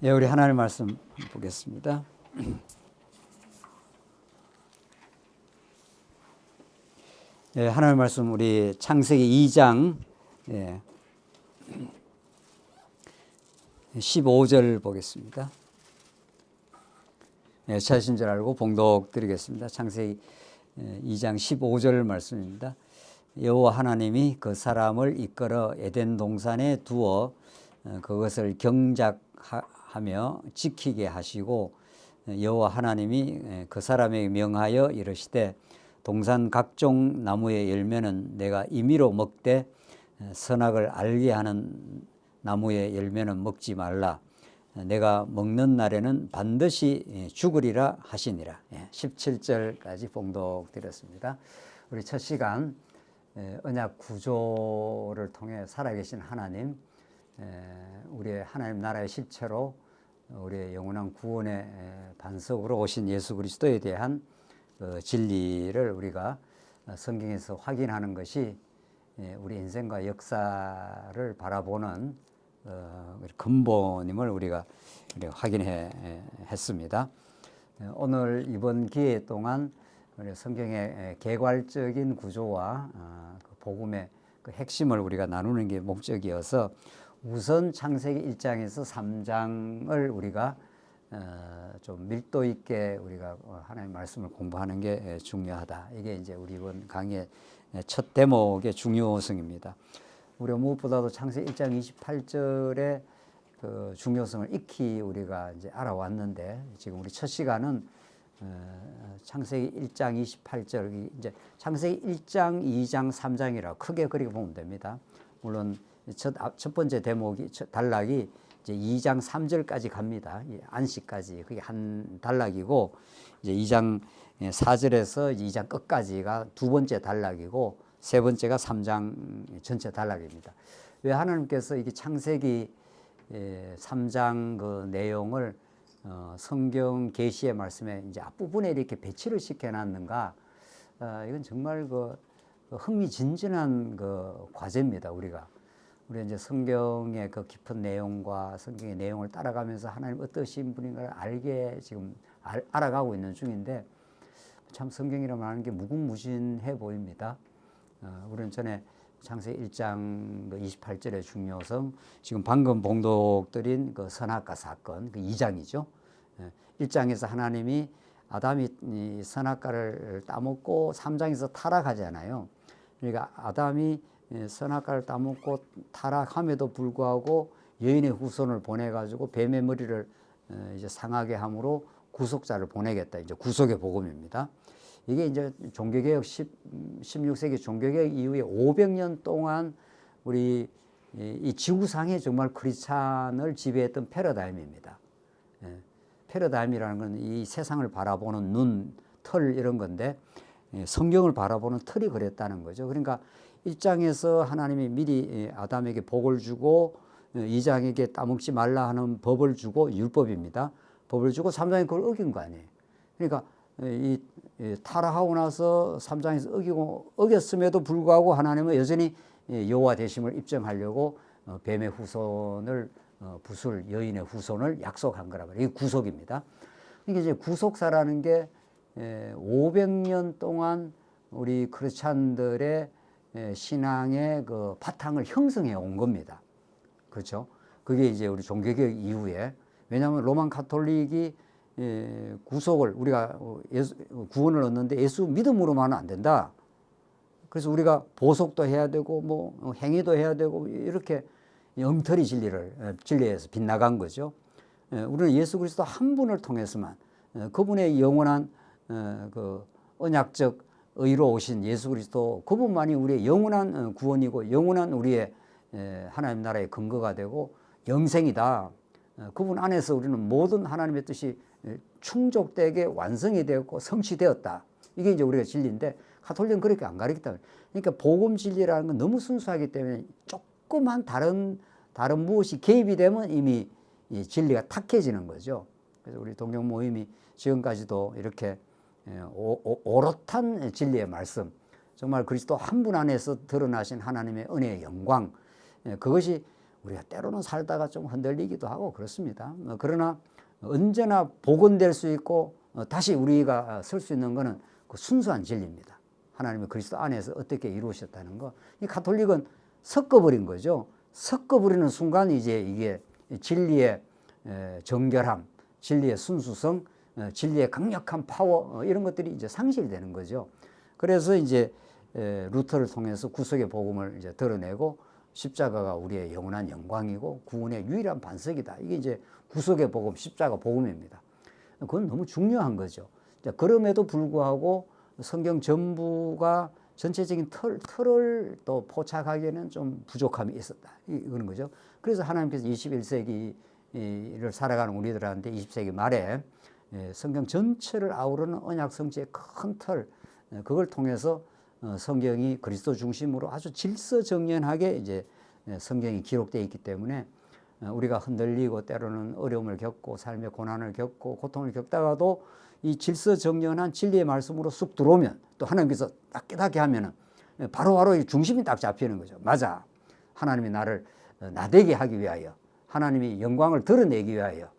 예, 우리 하나님 말씀 보겠습니다. 예, 하나님 말씀 우리 창세기 2장 15절 보겠습니다. 예, 찾으신 줄 알고 봉독 드리겠습니다. 창세기 2장 15절 말씀입니다. 여호와 하나님이 그 사람을 이끌어 에덴 동산에 두어 그것을 경작하며 지키게 하시고 여호와 하나님이 그 사람에게 명하여 이르시되 동산 각종 나무의 열매는 내가 임의로 먹되 선악을 알게 하는 나무의 열매는 먹지 말라. 내가 먹는 날에는 반드시 죽으리라 하시니라. 17절까지 봉독 드렸습니다. 우리 첫 시간 언약 구조를 통해 살아계신 하나님, 우리의 하나님 나라의 실체로 우리의 영원한 구원의 반석으로 오신 예수 그리스도에 대한 그 진리를 우리가 성경에서 확인하는 것이 우리 인생과 역사를 바라보는 근본임을 우리가 확인해 했습니다. 오늘 이번 기회 동안 우리 성경의 개괄적인 구조와 그 복음의 그 핵심을 우리가 나누는 게 목적이어서 우선 창세기 1장에서 3장을 우리가 좀 밀도 있게 우리가 하나님의 말씀을 공부하는 게 중요하다. 이게 이제 우리 이번 강의의 첫 대목의 중요성입니다. 우리가 무엇보다도 창세기 1장 28절의 그 중요성을 익히 우리가 이제 알아왔는데, 지금 우리 첫 시간은 창세기 1장 28절, 이제 창세기 1장, 2장, 3장이라 크게 그리고 보면 됩니다. 물론 첫 번째 대목이 단락이 이제 2장 3절까지 갑니다. 안식까지 그게 한 단락이고, 이제 2장 4절에서 2장 끝까지가 두 번째 단락이고, 세 번째가 3장 전체 단락입니다. 왜 하나님께서 이게 창세기 3장 그 내용을 성경 계시의 말씀에 이제 앞부분에 이렇게 배치를 시켜놨는가? 이건 정말 그 흥미진진한 그 과제입니다. 우리 이제 성경의 그 깊은 내용과 성경의 내용을 따라가면서 하나님 어떠신 분인가를 알게 지금 알아가고 있는 중인데, 참 성경이라고 하는 게 무궁무진해 보입니다. 우리는 전에 창세기 1장 28절의 중요성, 지금 방금 봉독드린 그 선악과 사건, 그 2장이죠. 1장에서 하나님이 아담이 이 선악과를 따먹고 3장에서 타락하잖아요. 그러니까 아담이 선악과를 따먹고 타락함에도 불구하고 여인의 후손을 보내가지고 뱀의 머리를 이제 상하게 함으로 구속자를 보내겠다. 이제 구속의 복음입니다. 이게 이제 종교개혁 16세기 종교개혁 이후에 500년 동안 우리 이 지구상에 정말 크리스찬을 지배했던 패러다임입니다. 패러다임이라는 건 이 세상을 바라보는 눈, 털 이런 건데, 성경을 바라보는 털이 그랬다는 거죠. 그러니까 1장에서 하나님이 미리 아담에게 복을 주고 2장에게 따먹지 말라 하는 법을 주고, 율법입니다. 법을 주고 3장에 그걸 어긴 거 아니에요. 그러니까 이 타락하고 나서 3장에서 어겼음에도 불구하고 하나님은 여전히 여호와 되심을 입증하려고 뱀의 후손을 부술 여인의 후손을 약속한 거라 그래요. 이게 구속입니다. 이게 이제 구속사라는 게 500년 동안 우리 크리스찬들의 신앙의 그 바탕을 형성해 온 겁니다. 그렇죠? 그게 이제 우리 종교개혁 이후에, 왜냐하면 로만 카톨릭이 구속을, 우리가 구원을 얻는데 예수 믿음으로만은 안 된다. 그래서 우리가 보속도 해야 되고 뭐 행위도 해야 되고 이렇게 엉터리 진리에서 빗나간 거죠. 우리는 예수 그리스도 한 분을 통해서만, 그분의 영원한 그 언약적 의로 오신 예수 그리스도, 그분만이 우리의 영원한 구원이고 영원한 우리의 하나님 나라의 근거가 되고 영생이다. 그분 안에서 우리는 모든 하나님의 뜻이 충족되게 완성이 되었고 성취되었다. 이게 이제 우리가 진리인데, 가톨릭은 그렇게 안 가르치다. 그러니까 복음 진리라는 건 너무 순수하기 때문에 조그만 다른 무엇이 개입이 되면 이미 이 진리가 탁해지는 거죠. 그래서 우리 동경 모임이 지금까지도 이렇게 오롯한 진리의 말씀, 정말 그리스도 한 분 안에서 드러나신 하나님의 은혜의 영광, 그것이 우리가 때로는 살다가 좀 흔들리기도 하고 그렇습니다. 그러나 언제나 복원될 수 있고 다시 우리가 설 수 있는 것은 그 순수한 진리입니다. 하나님의 그리스도 안에서 어떻게 이루셨다는 거. 이 가톨릭은 섞어버린 거죠. 섞어버리는 순간 이제 이게 진리의 정결함, 진리의 순수성, 진리의 강력한 파워 이런 것들이 이제 상실되는 거죠. 그래서 이제 루터를 통해서 구속의 복음을 이제 드러내고 십자가가 우리의 영원한 영광이고 구원의 유일한 반석이다. 이게 이제 구속의 복음, 십자가 복음입니다. 그건 너무 중요한 거죠. 그럼에도 불구하고 성경 전부가 전체적인 틀을 또 포착하기에는 좀 부족함이 있었다. 이런 거죠. 그래서 하나님께서 21세기를 살아가는 우리들한테 20세기 말에 성경 전체를 아우르는 언약 성취의 큰 틀, 그걸 통해서 성경이 그리스도 중심으로 아주 질서정연하게 이제 성경이 기록되어 있기 때문에 우리가 흔들리고 때로는 어려움을 겪고 삶의 고난을 겪고 고통을 겪다가도 이 질서정연한 진리의 말씀으로 쑥 들어오면 또 하나님께서 딱 깨닫게 하면은 바로바로 이 중심이 딱 잡히는 거죠. 맞아. 하나님이 나를 나되게 하기 위하여, 하나님이 영광을 드러내기 위하여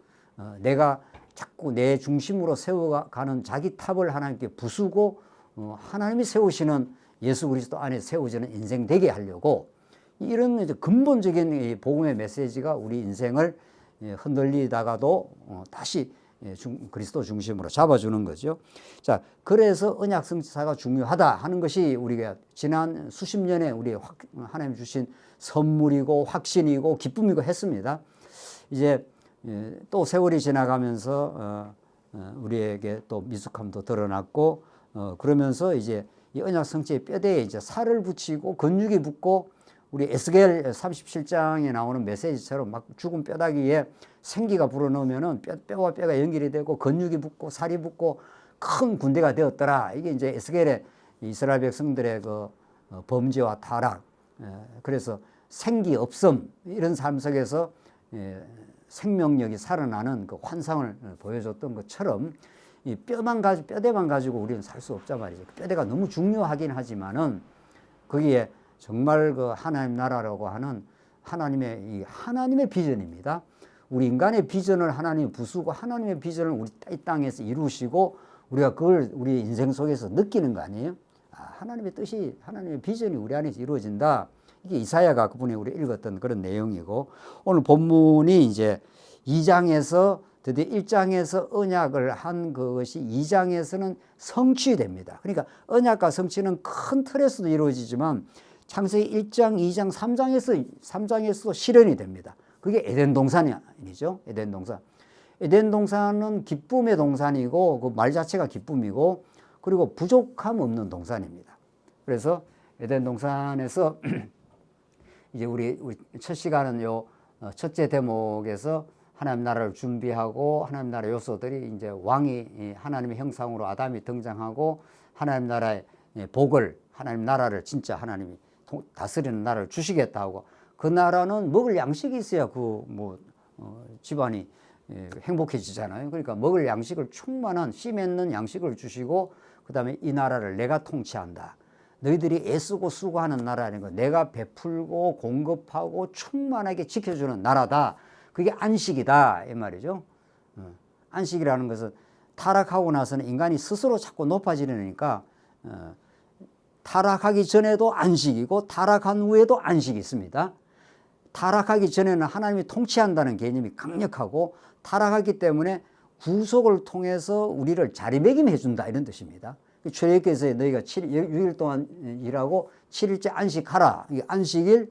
내가 자꾸 내 중심으로 세워가는 자기 탑을 하나님께 부수고 하나님이 세우시는 예수 그리스도 안에 세워지는 인생 되게 하려고 이런 이제 근본적인 복음의 메시지가 우리 인생을 흔들리다가도 다시 그리스도 중심으로 잡아주는 거죠. 자, 그래서 언약 성취사가 중요하다 하는 것이 우리가 지난 수십 년에 우리 하나님 주신 선물이고 확신이고 기쁨이고 했습니다. 이제 또 세월이 지나가면서 우리에게 또 미숙함도 드러났고 그러면서 이제 이 언약 성취의 뼈대에 이제 살을 붙이고 근육이 붙고 우리 에스겔 37장에 나오는 메시지처럼 막 죽은 뼈다귀에 생기가 불어넣으면은 뼈와 뼈가 연결이 되고 근육이 붙고 살이 붙고 큰 군대가 되었더라. 이게 이제 에스겔의 이스라엘 백성들의 그 범죄와 타락, 그래서 생기 없음 이런 삶 속에서 생명력이 살아나는 그 환상을 보여줬던 것처럼 이 뼈대만 가지고 우리는 살 수 없단 말이죠. 뼈대가 너무 중요하긴 하지만은 거기에 정말 그 하나님 나라라고 하는 하나님의 비전입니다. 우리 인간의 비전을 하나님이 부수고 하나님의 비전을 우리 이 땅에서 이루시고 우리가 그걸 우리 인생 속에서 느끼는 거 아니에요? 하나님의 뜻이, 하나님의 비전이 우리 안에서 이루어진다. 이게 이사야가 그분이 우리 읽었던 그런 내용이고, 오늘 본문이 이제 2장에서 드디어 1장에서 언약을 한 그것이 2장에서는 성취됩니다. 그러니까 언약과 성취는 큰 틀에서도 이루어지지만 창세기 1장, 2장, 3장에서도 실현이 됩니다. 그게 에덴 동산이죠. 에덴 동산. 에덴 동산은 기쁨의 동산이고 그 말 자체가 기쁨이고 그리고 부족함 없는 동산입니다. 그래서 에덴 동산에서 이제 우리 첫 시간은 요 첫째 대목에서 하나님 나라를 준비하고 하나님 나라 요소들이 이제 왕이 하나님의 형상으로 아담이 등장하고 하나님 나라의 복을, 하나님 나라를 진짜 하나님이 다스리는 나라를 주시겠다 하고, 그 나라는 먹을 양식이 있어야 집안이 행복해지잖아요. 그러니까 먹을 양식을 충만한 씨 맺는 양식을 주시고, 그 다음에 이 나라를 내가 통치한다. 너희들이 애쓰고 수고하는 나라라는 거, 내가 베풀고 공급하고 충만하게 지켜주는 나라다. 그게 안식이다 이 말이죠. 안식이라는 것은 타락하고 나서는 인간이 스스로 자꾸 높아지려니까 타락하기 전에도 안식이고 타락한 후에도 안식이 있습니다. 타락하기 전에는 하나님이 통치한다는 개념이 강력하고, 타락하기 때문에 구속을 통해서 우리를 자리매김해 준다 이런 뜻입니다. 출애굽기에서 너희가 6일 동안 일하고 7일째 안식하라. 안식일,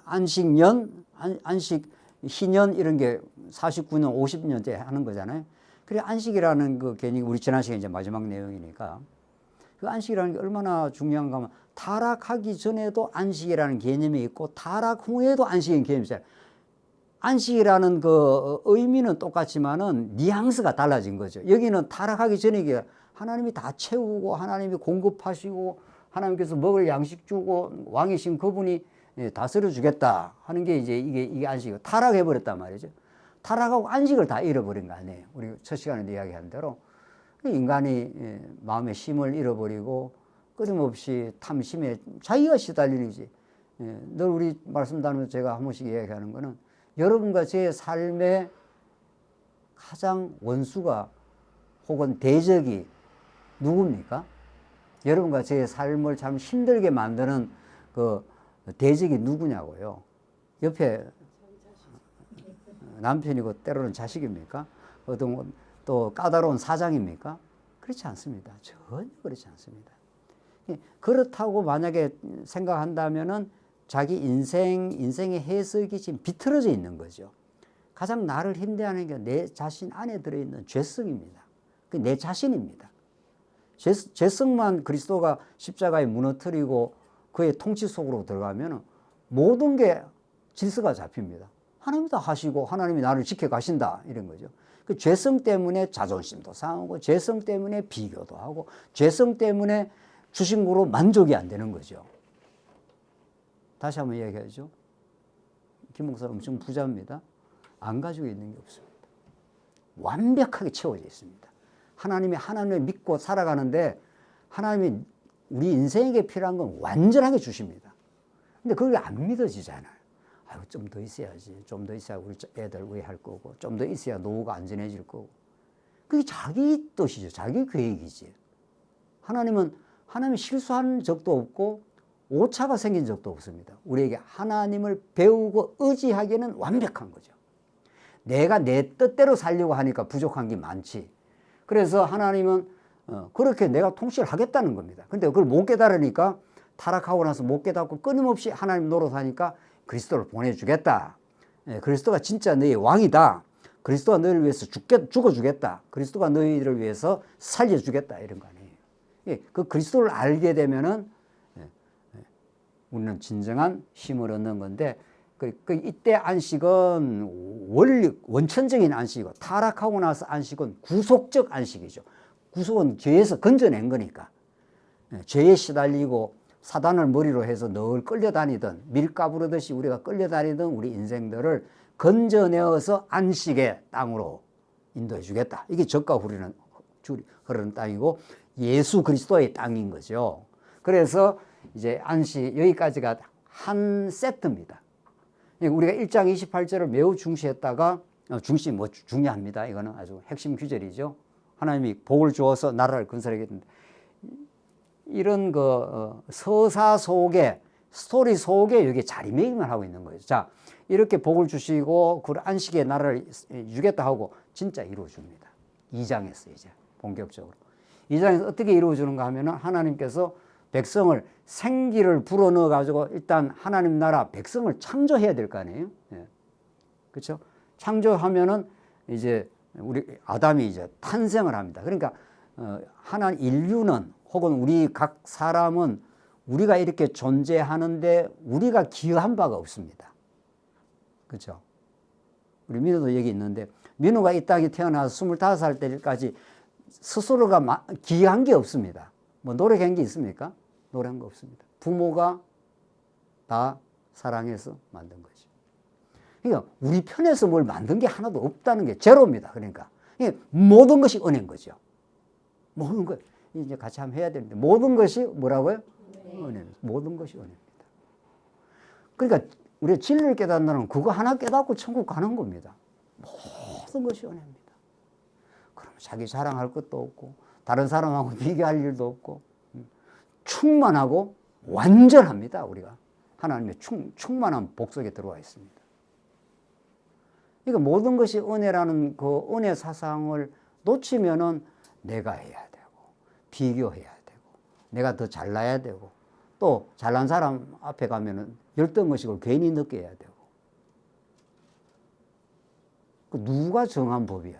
안식년, 안식희년 이런 게 49년, 50년째 하는 거잖아요. 그래 안식이라는 그 개념이 우리 지난 시간에 이제 마지막 내용이니까 그 안식이라는 게 얼마나 중요한가 하면 타락하기 전에도 안식이라는 개념이 있고 타락 후에도 안식인 개념이 있어요. 안식이라는 그 의미는 똑같지만은 뉘앙스가 달라진 거죠. 여기는 타락하기 전에 하나님이 다 채우고 하나님이 공급하시고 하나님께서 먹을 양식 주고 왕이신 그분이 다스려 주겠다 하는 게 이제 이게 안식이고, 타락해 버렸단 말이죠. 타락하고 안식을 다 잃어버린 거 아니에요. 우리 첫 시간에 이야기한 대로 인간이 마음의 힘을 잃어버리고 끊임없이 탐심에 자기가 시달리는지 늘 우리 말씀 나누면서 제가 한 번씩 이야기하는 거는 여러분과 제 삶의 가장 원수가 혹은 대적이 누굽니까? 여러분과 제 삶을 참 힘들게 만드는 그 대적이 누구냐고요? 옆에 남편이고 때로는 자식입니까? 어떤 또 까다로운 사장입니까? 그렇지 않습니다. 전혀 그렇지 않습니다. 그렇다고 만약에 생각한다면은 자기 인생의 해석이 지금 비틀어져 있는 거죠. 가장 나를 힘들어하는 게 내 자신 안에 들어있는 죄성입니다. 내 자신입니다. 죄성만 그리스도가 십자가에 무너뜨리고 그의 통치 속으로 들어가면 모든 게 질서가 잡힙니다. 하나님이 다 하시고 하나님이 나를 지켜가신다 이런 거죠. 그 죄성 때문에 자존심도 상하고 죄성 때문에 비교도 하고 죄성 때문에 주신 거로 만족이 안 되는 거죠. 다시 한번 이야기하죠. 김 목사는 엄청 부자입니다. 안 가지고 있는 게 없습니다. 완벽하게 채워져 있습니다. 하나님을 믿고 살아가는데 하나님이 우리 인생에게 필요한 건 완전하게 주십니다. 근데 그게 안 믿어지잖아요. 아유, 좀 더 있어야지. 좀 더 있어야 우리 애들 의할 거고, 좀 더 있어야 노후가 안전해질 거고. 그게 자기 뜻이죠. 자기 계획이지. 하나님은 실수한 적도 없고 오차가 생긴 적도 없습니다. 우리에게 하나님을 배우고 의지하기에는 완벽한 거죠. 내가 내 뜻대로 살려고 하니까 부족한 게 많지. 그래서 하나님은 그렇게 내가 통치를 하겠다는 겁니다. 근데 그걸 못 깨달으니까 타락하고 나서 못 깨닫고 끊임없이 하나님 노릇하니까 그리스도를 보내주겠다. 그리스도가 진짜 너희의 왕이다. 그리스도가 너희를 위해서 죽어주겠다. 그리스도가 너희를 위해서 살려주겠다. 이런 거 아니에요. 그 그리스도를 알게 되면은 우리는 진정한 힘을 얻는 건데 이때 안식은 원천적인 안식이고 타락하고 나서 안식은 구속적 안식이죠. 구속은 죄에서 건져낸 거니까. 죄에 시달리고 사단을 머리로 해서 늘 끌려다니던 밀가부르듯이 우리가 끌려다니던 우리 인생들을 건져내어서 안식의 땅으로 인도해 주겠다. 이게 젖과 흐르는 땅이고 예수 그리스도의 땅인 거죠. 그래서 이제 안식 여기까지가 한 세트입니다. 우리가 1장 28절을 매우 중시했다가 중요합니다. 이거는 아주 핵심 규절이죠. 하나님이 복을 주어서 나라를 건설하겠는데 이런 서사 속에 스토리 속에 여기 자리매김을 하고 있는 거예요. 자, 이렇게 복을 주시고 그 안식의 나라를 주겠다 하고 진짜 이루어줍니다. 2장에서 이제 본격적으로. 2장에서 어떻게 이루어주는가 하면은 하나님께서 백성을 생기를 불어넣어 가지고 일단 하나님 나라 백성을 창조해야 될 거 아니에요. 예. 그렇죠? 창조하면은 이제 우리 아담이 이제 탄생을 합니다. 그러니까 인류는 혹은 우리 각 사람은 우리가 이렇게 존재하는데 우리가 기여한 바가 없습니다. 그렇죠? 우리 민호도 여기 있는데 민호가 이 땅에 태어나서 25살 때까지 스스로가 기여한 게 없습니다. 뭐 노력한 게 있습니까? 노력한 거 없습니다. 부모가 다 사랑해서 만든 거죠. 그러니까 우리 편에서 뭘 만든 게 하나도 없다는 게 제로입니다. 그러니까 모든 것이 은혜인 거죠. 모든 것 이제 같이 한번 해야 되는데 모든 것이 뭐라고요? 은혜입니다. 모든 것이 은혜입니다. 그러니까 우리가 진리를 깨닫는 그거 하나 깨닫고 천국 가는 겁니다. 모든 것이 은혜입니다. 그러면 자기 자랑할 것도 없고 다른 사람하고 비교할 일도 없고 충만하고 완전합니다. 우리가 하나님의 충만한 복 속에 들어와 있습니다. 그러니까 모든 것이 은혜라는 그 은혜 사상을 놓치면은 내가 해야 되고 비교해야 되고 내가 더 잘나야 되고 또 잘난 사람 앞에 가면은 열등의식을 괜히 느껴야 되고 그 누가 정한 법이야?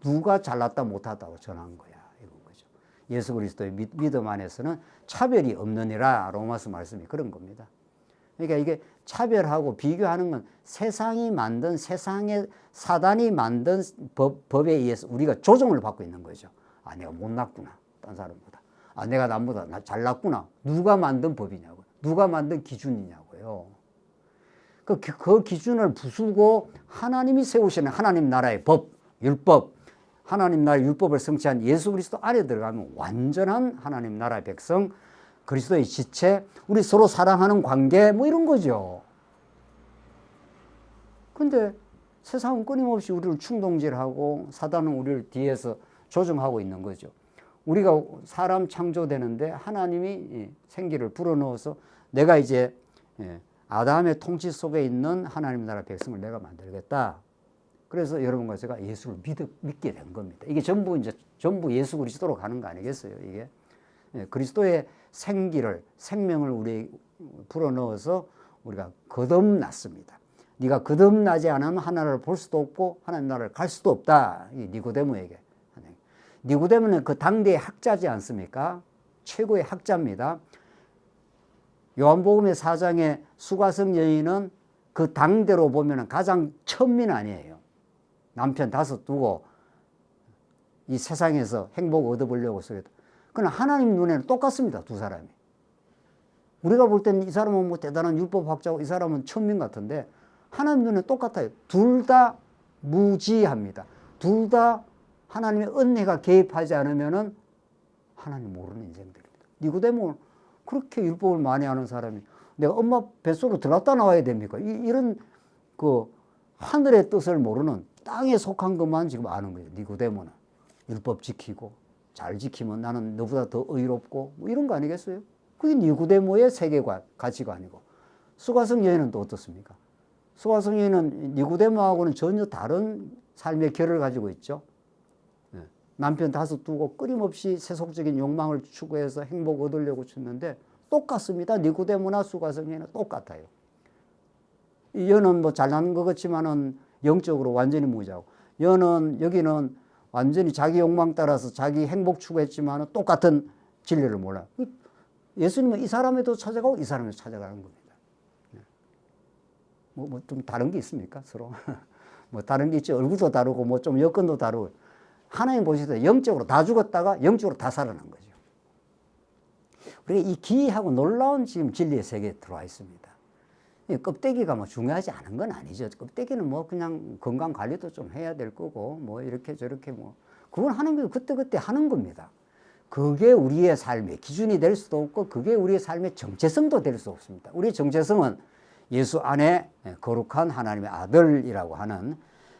누가 잘났다 못하다고 정한 거야? 이건 거죠. 예수 그리스도의 믿음 안에서는 차별이 없느니라 로마서 말씀이 그런 겁니다. 그러니까 이게 차별하고 비교하는 건 세상이 만든 세상의 사단이 만든 법에 의해서 우리가 조정을 받고 있는 거죠. 아, 내가 못났구나. 딴 사람보다. 아, 내가 남보다 잘났구나. 누가 만든 법이냐고요. 누가 만든 기준이냐고요. 그 기준을 부수고 하나님이 세우시는 하나님 나라의 법, 율법, 하나님 나라의 율법을 성취한 예수 그리스도 안에 들어가면 완전한 하나님 나라의 백성, 그리스도의 지체, 우리 서로 사랑하는 관계, 뭐 이런 거죠. 근데 세상은 끊임없이 우리를 충동질하고 사단은 우리를 뒤에서 조종하고 있는 거죠. 우리가 사람 창조되는데 하나님이 생기를 불어넣어서 내가 이제 아담의 통치 속에 있는 하나님 나라 백성을 내가 만들겠다. 그래서 여러분과 제가 예수를 믿게 된 겁니다. 이게 전부 예수 그리스도로 가는 거 아니겠어요? 이게 그리스도의 생명을 우리 불어넣어서 우리가 거듭났습니다. 네가 거듭나지 않으면 하나님을 볼 수도 없고 하나님 나라를 갈 수도 없다. 이 니고데모에게. 니고데모는 그 당대의 학자지 않습니까? 최고의 학자입니다. 요한복음의 4장의 수가성 여인은 그 당대로 보면 가장 천민 아니에요. 남편 5 두고 이 세상에서 행복 얻어보려고 쓰겠다. 그러나 하나님 눈에는 똑같습니다. 두 사람이. 우리가 볼 때는 이 사람은 뭐 대단한 율법학자고 이 사람은 천민 같은데 하나님 눈에는 똑같아요. 둘 다 무지합니다. 둘 다 하나님의 은혜가 개입하지 않으면은 하나님 모르는 인생들입니다. 니고데모는 그렇게 율법을 많이 아는 사람이 내가 엄마 뱃속으로 들어갔다 나와야 됩니까? 이런 그 하늘의 뜻을 모르는 땅에 속한 것만 지금 아는 거예요. 니고데모는 율법 지키고 잘 지키면 나는 너보다 더 의롭고 뭐 이런 거 아니겠어요? 그게 니고데모의 세계관, 가치관이고 수가성 여인은 또 어떻습니까? 수가성 여인은 니고데모하고는 전혀 다른 삶의 결을 가지고 있죠. 남편 5 두고 끊임없이 세속적인 욕망을 추구해서 행복 얻으려고 쳤는데 똑같습니다. 니고데모나 수가성 여인은 똑같아요. 여는 뭐 잘나는 것 같지만은 영적으로 완전히 무지하고 여기는 완전히 자기 욕망 따라서 자기 행복 추구했지만은 똑같은 진리를 몰라요. 예수님은 이 사람에도 찾아가고 이 사람에도 찾아가는 겁니다. 뭐 좀 다른 게 있습니까? 서로 뭐 다른 게 있죠. 얼굴도 다르고 뭐 좀 여건도 다르고 하나님 보시다 영적으로 다 죽었다가 영적으로 다 살아난 거죠. 우리가 이 기이하고 놀라운 지금 진리의 세계에 들어와 있습니다. 껍데기가 뭐 중요하지 않은 건 아니죠. 껍데기는 뭐 그냥 건강 관리도 좀 해야 될 거고 뭐 이렇게 저렇게 뭐 그건 하는 게 그때그때 하는 겁니다. 그게 우리의 삶의 기준이 될 수도 없고 그게 우리의 삶의 정체성도 될 수 없습니다. 우리의 정체성은 예수 안에 거룩한 하나님의 아들이라고 하는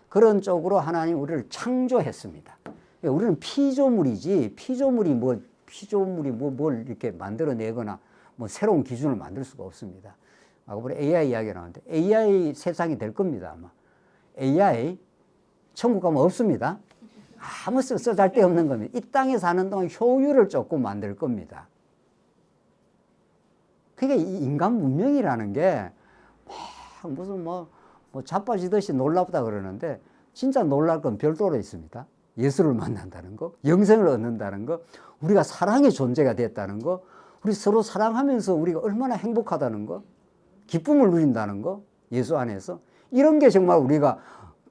그런 쪽으로 하나님 우리를 창조했습니다. 우리는 피조물이지 피조물이 뭘 이렇게 만들어내거나 뭐 새로운 기준을 만들 수가 없습니다. 아까 우리 AI 이야기가 나왔는데 AI 세상이 될 겁니다. 아마 AI 천국 가면 없습니다. 아무 쓸데없는 겁니다. 이 땅에 사는 동안 효율을 조금 만들 겁니다. 그러니까 이 인간 문명이라는 게 무슨 뭐 자빠지듯이 놀랍다 그러는데 진짜 놀랄 건 별도로 있습니다. 예수를 만난다는 거, 영생을 얻는다는 거, 우리가 사랑의 존재가 됐다는 거, 우리 서로 사랑하면서 우리가 얼마나 행복하다는 거, 기쁨을 누린다는 거, 예수 안에서 이런 게 정말 우리가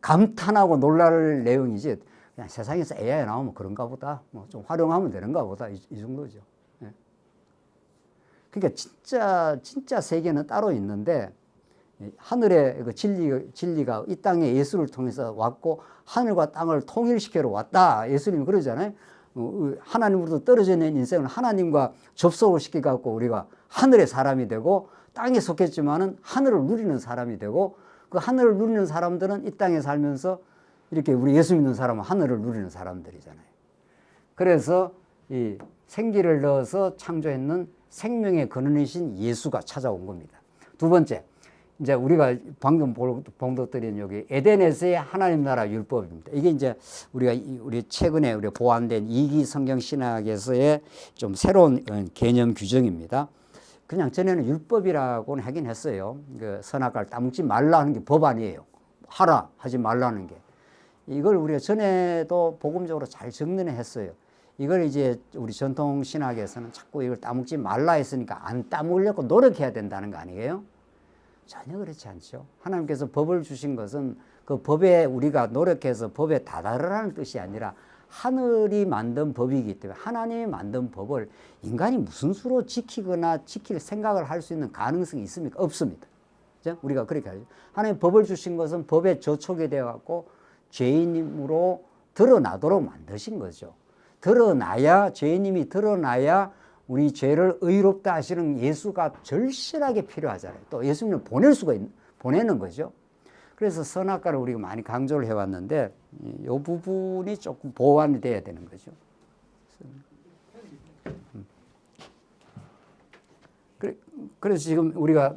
감탄하고 놀랄 내용이지 그냥 세상에서 AI 나오면 그런가 보다, 뭐 좀 활용하면 되는가 보다 이 정도죠. 예. 그러니까 진짜 세계는 따로 있는데 하늘의 그 진리가 이 땅에 예수를 통해서 왔고 하늘과 땅을 통일시키러 왔다. 예수님이 그러잖아요. 하나님으로부터 떨어져 있는 인생을 하나님과 접속을 시켜갖고 우리가 하늘의 사람이 되고 땅에 속했지만은 하늘을 누리는 사람이 되고 그 하늘을 누리는 사람들은 이 땅에 살면서 이렇게 우리 예수 믿는 사람은 하늘을 누리는 사람들이잖아요. 그래서 이 생기를 넣어서 창조했는 생명의 근원이신 예수가 찾아온 겁니다. 두 번째, 이제 우리가 방금 봉독드린 여기 에덴에서의 하나님 나라 율법입니다. 이게 이제 우리 최근에 우리 보완된 2기 성경 신학에서의 좀 새로운 개념 규정입니다. 그냥 전에는 율법이라고는 하긴 했어요. 그 선악과를 따먹지 말라는 게 법 아니에요. 하라 하지 말라는 게. 이걸 우리가 전에도 복음적으로 잘 정리를 했어요. 이걸 이제 우리 전통 신학에서는 자꾸 이걸 따먹지 말라 했으니까 안 따먹으려고 노력해야 된다는 거 아니에요? 전혀 그렇지 않죠. 하나님께서 법을 주신 것은 그 법에 우리가 노력해서 법에 다다르라는 뜻이 아니라 하늘이 만든 법이기 때문에 하나님이 만든 법을 인간이 무슨 수로 지키거나 지킬 생각을 할 수 있는 가능성이 있습니까? 없습니다. 그죠? 우리가 그렇게 하죠. 하나님 법을 주신 것은 법에 저촉이 되어갖고 죄인으로 드러나도록 만드신 거죠. 드러나야, 죄인임이 드러나야 우리 죄를 의롭다 하시는 예수가 절실하게 필요하잖아요. 또 예수님을 보내는 거죠. 그래서 선악과를 우리가 많이 강조를 해왔는데 이 부분이 조금 보완이 돼야 되는 거죠. 그래서 지금 우리가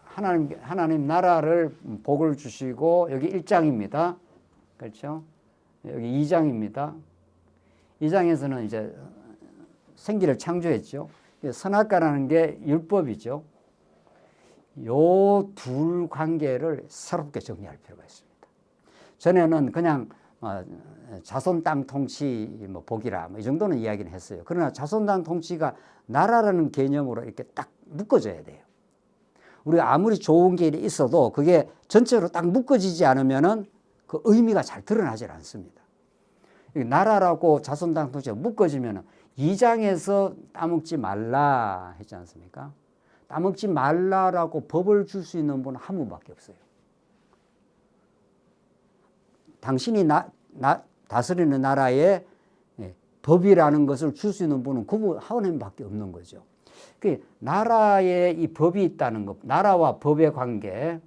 하나님 나라를 복을 주시고 여기 1장입니다. 그렇죠? 여기 2장입니다. 2장에서는 이제 생기를 창조했죠. 선악과라는 게 율법이죠. 요 둘 관계를 새롭게 정리할 필요가 있습니다. 전에는 그냥 자손 땅 통치 복이라 이 정도는 이야기는 했어요. 그러나 자손 땅 통치가 나라라는 개념으로 이렇게 딱 묶어져야 돼요. 우리가 아무리 좋은 게 있어도 그게 전체로 딱 묶어지지 않으면은 그 의미가 잘 드러나질 않습니다. 나라라고 자손 땅 통치가 묶어지면은 2장에서 따먹지 말라 했지 않습니까? 따먹지 말라라고 법을 줄 수 있는 분은 한 분밖에 없어요. 당신이 다스리는 나라에 법이라는 것을 줄 수 있는 분은 그분 하나님밖에 없는 거죠. 그 나라에 이 법이 있다는 것, 나라와 법의 관계,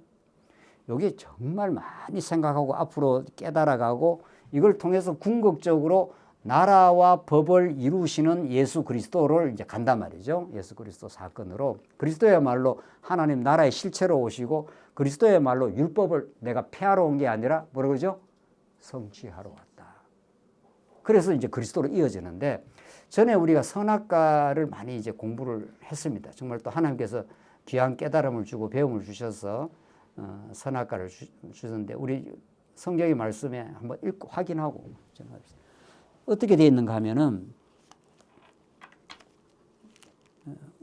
여기 정말 많이 생각하고 앞으로 깨달아가고 이걸 통해서 궁극적으로 나라와 법을 이루시는 예수 그리스도를 이제 간단 말이죠. 예수 그리스도 사건으로 그리스도야말로 하나님 나라의 실체로 오시고 그리스도야말로 율법을 내가 폐하러 온 게 아니라 뭐라 그러죠? 성취하러 왔다. 그래서 이제 그리스도로 이어지는데 전에 우리가 선악과를 많이 이제 공부를 했습니다. 정말 또 하나님께서 귀한 깨달음을 주고 배움을 주셔서 선악과를 주셨는데 우리 성경의 말씀에 한번 읽고 확인하고 전합시다. 어떻게 되어 있는가 하면은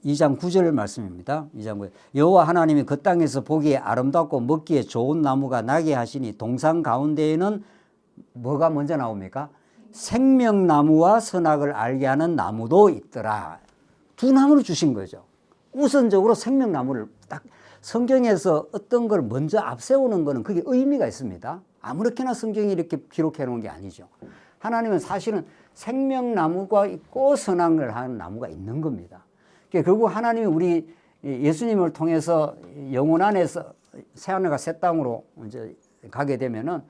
2장 9절 말씀입니다. 2장 9절. 여호와 하나님이 그 땅에서 보기에 아름답고 먹기에 좋은 나무가 나게 하시니 동산 가운데에는 뭐가 먼저 나옵니까? 생명나무와 선악을 알게 하는 나무도 있더라. 두 나무를 주신 거죠. 우선적으로 생명나무를 딱 성경에서 어떤 걸 먼저 앞세우는 거는 그게 의미가 있습니다. 아무렇게나 성경이 이렇게 기록해 놓은 게 아니죠. 하나님은 사실은 생명나무가 있고 선악을 하는 나무가 있는 겁니다. 결국 하나님이 우리 예수님을 통해서 영혼 안에서 새하늘과 새 땅으로 이제 가게 되면은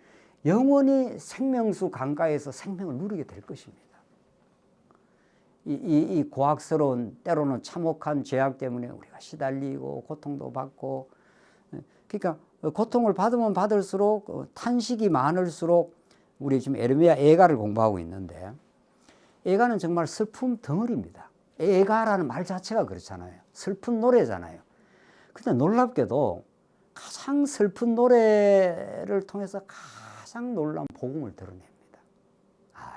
영원히 생명수 강가에서 생명을 누리게 될 것입니다. 이 고학스러운 때로는 참혹한 죄악 때문에 우리가 시달리고 고통도 받고 그러니까 고통을 받으면 받을수록 탄식이 많을수록 우리 지금 에르미야 애가를 공부하고 있는데 애가는 정말 슬픔 덩어리입니다. 애가라는 말 자체가 그렇잖아요. 슬픈 노래잖아요. 근데 놀랍게도 가장 슬픈 노래를 통해서 가장 놀라운 복음을 드러냅니다.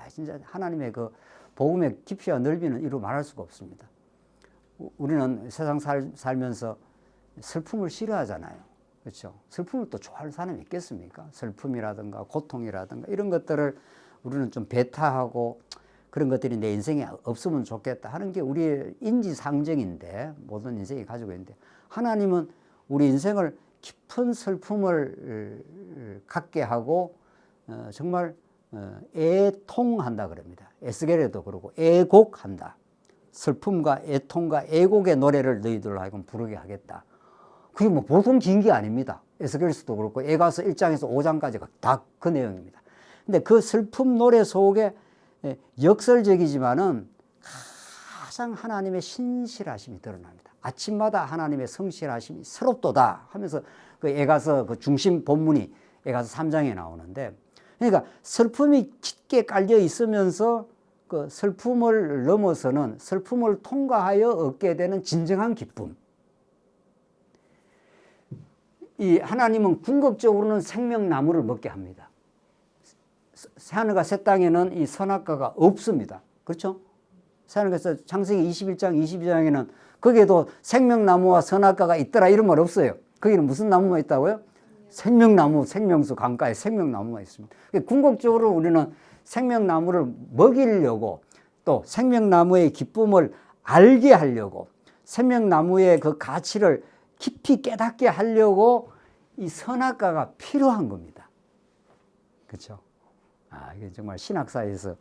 진짜 하나님의 그 복음의 깊이와 넓이는 이루 말할 수가 없습니다. 우리는 세상 살면서 슬픔을 싫어하잖아요. 그렇죠? 슬픔을 또 좋아할 사람이 있겠습니까? 슬픔이라든가 고통이라든가 이런 것들을 우리는 좀 배타하고 그런 것들이 내 인생에 없으면 좋겠다 하는 게 우리의 인지상정인데 모든 인생이 가지고 있는데 하나님은 우리 인생을 깊은 슬픔을 갖게 하고 정말 애통한다 그럽니다. 에스겔에도 그러고 애곡한다. 슬픔과 애통과 애곡의 노래를 너희들로 하여금 부르게 하겠다. 그게 뭐 보통 긴 게 아닙니다. 에스겔서도 그렇고 에가서 1장에서 5장까지가 다 그 내용입니다. 근데 그 슬픔 노래 속에 역설적이지만은 가장 하나님의 신실하심이 드러납니다. 아침마다 하나님의 성실하심이 새롭도다 하면서 그 에가서 그 중심 본문이 에가서 3장에 나오는데 그러니까 슬픔이 깊게 깔려 있으면서 그 슬픔을 넘어서는 슬픔을 통과하여 얻게 되는 진정한 기쁨. 이 하나님은 궁극적으로는 생명나무를 먹게 합니다. 새하늘과 새 땅에는 이 선악과가 없습니다. 그렇죠? 새하늘에서 창세기 21장, 22장에는 거기에도 생명나무와 선악과가 있더라 이런 말 없어요. 거기는 무슨 나무가 있다고요? 생명나무, 생명수 강가에 생명나무가 있습니다. 궁극적으로 우리는 생명나무를 먹이려고 또 생명나무의 기쁨을 알게 하려고 생명나무의 그 가치를 깊이 깨닫게 하려고 이 선악과가 필요한 겁니다. 그렇죠? 이게 정말 신학사에서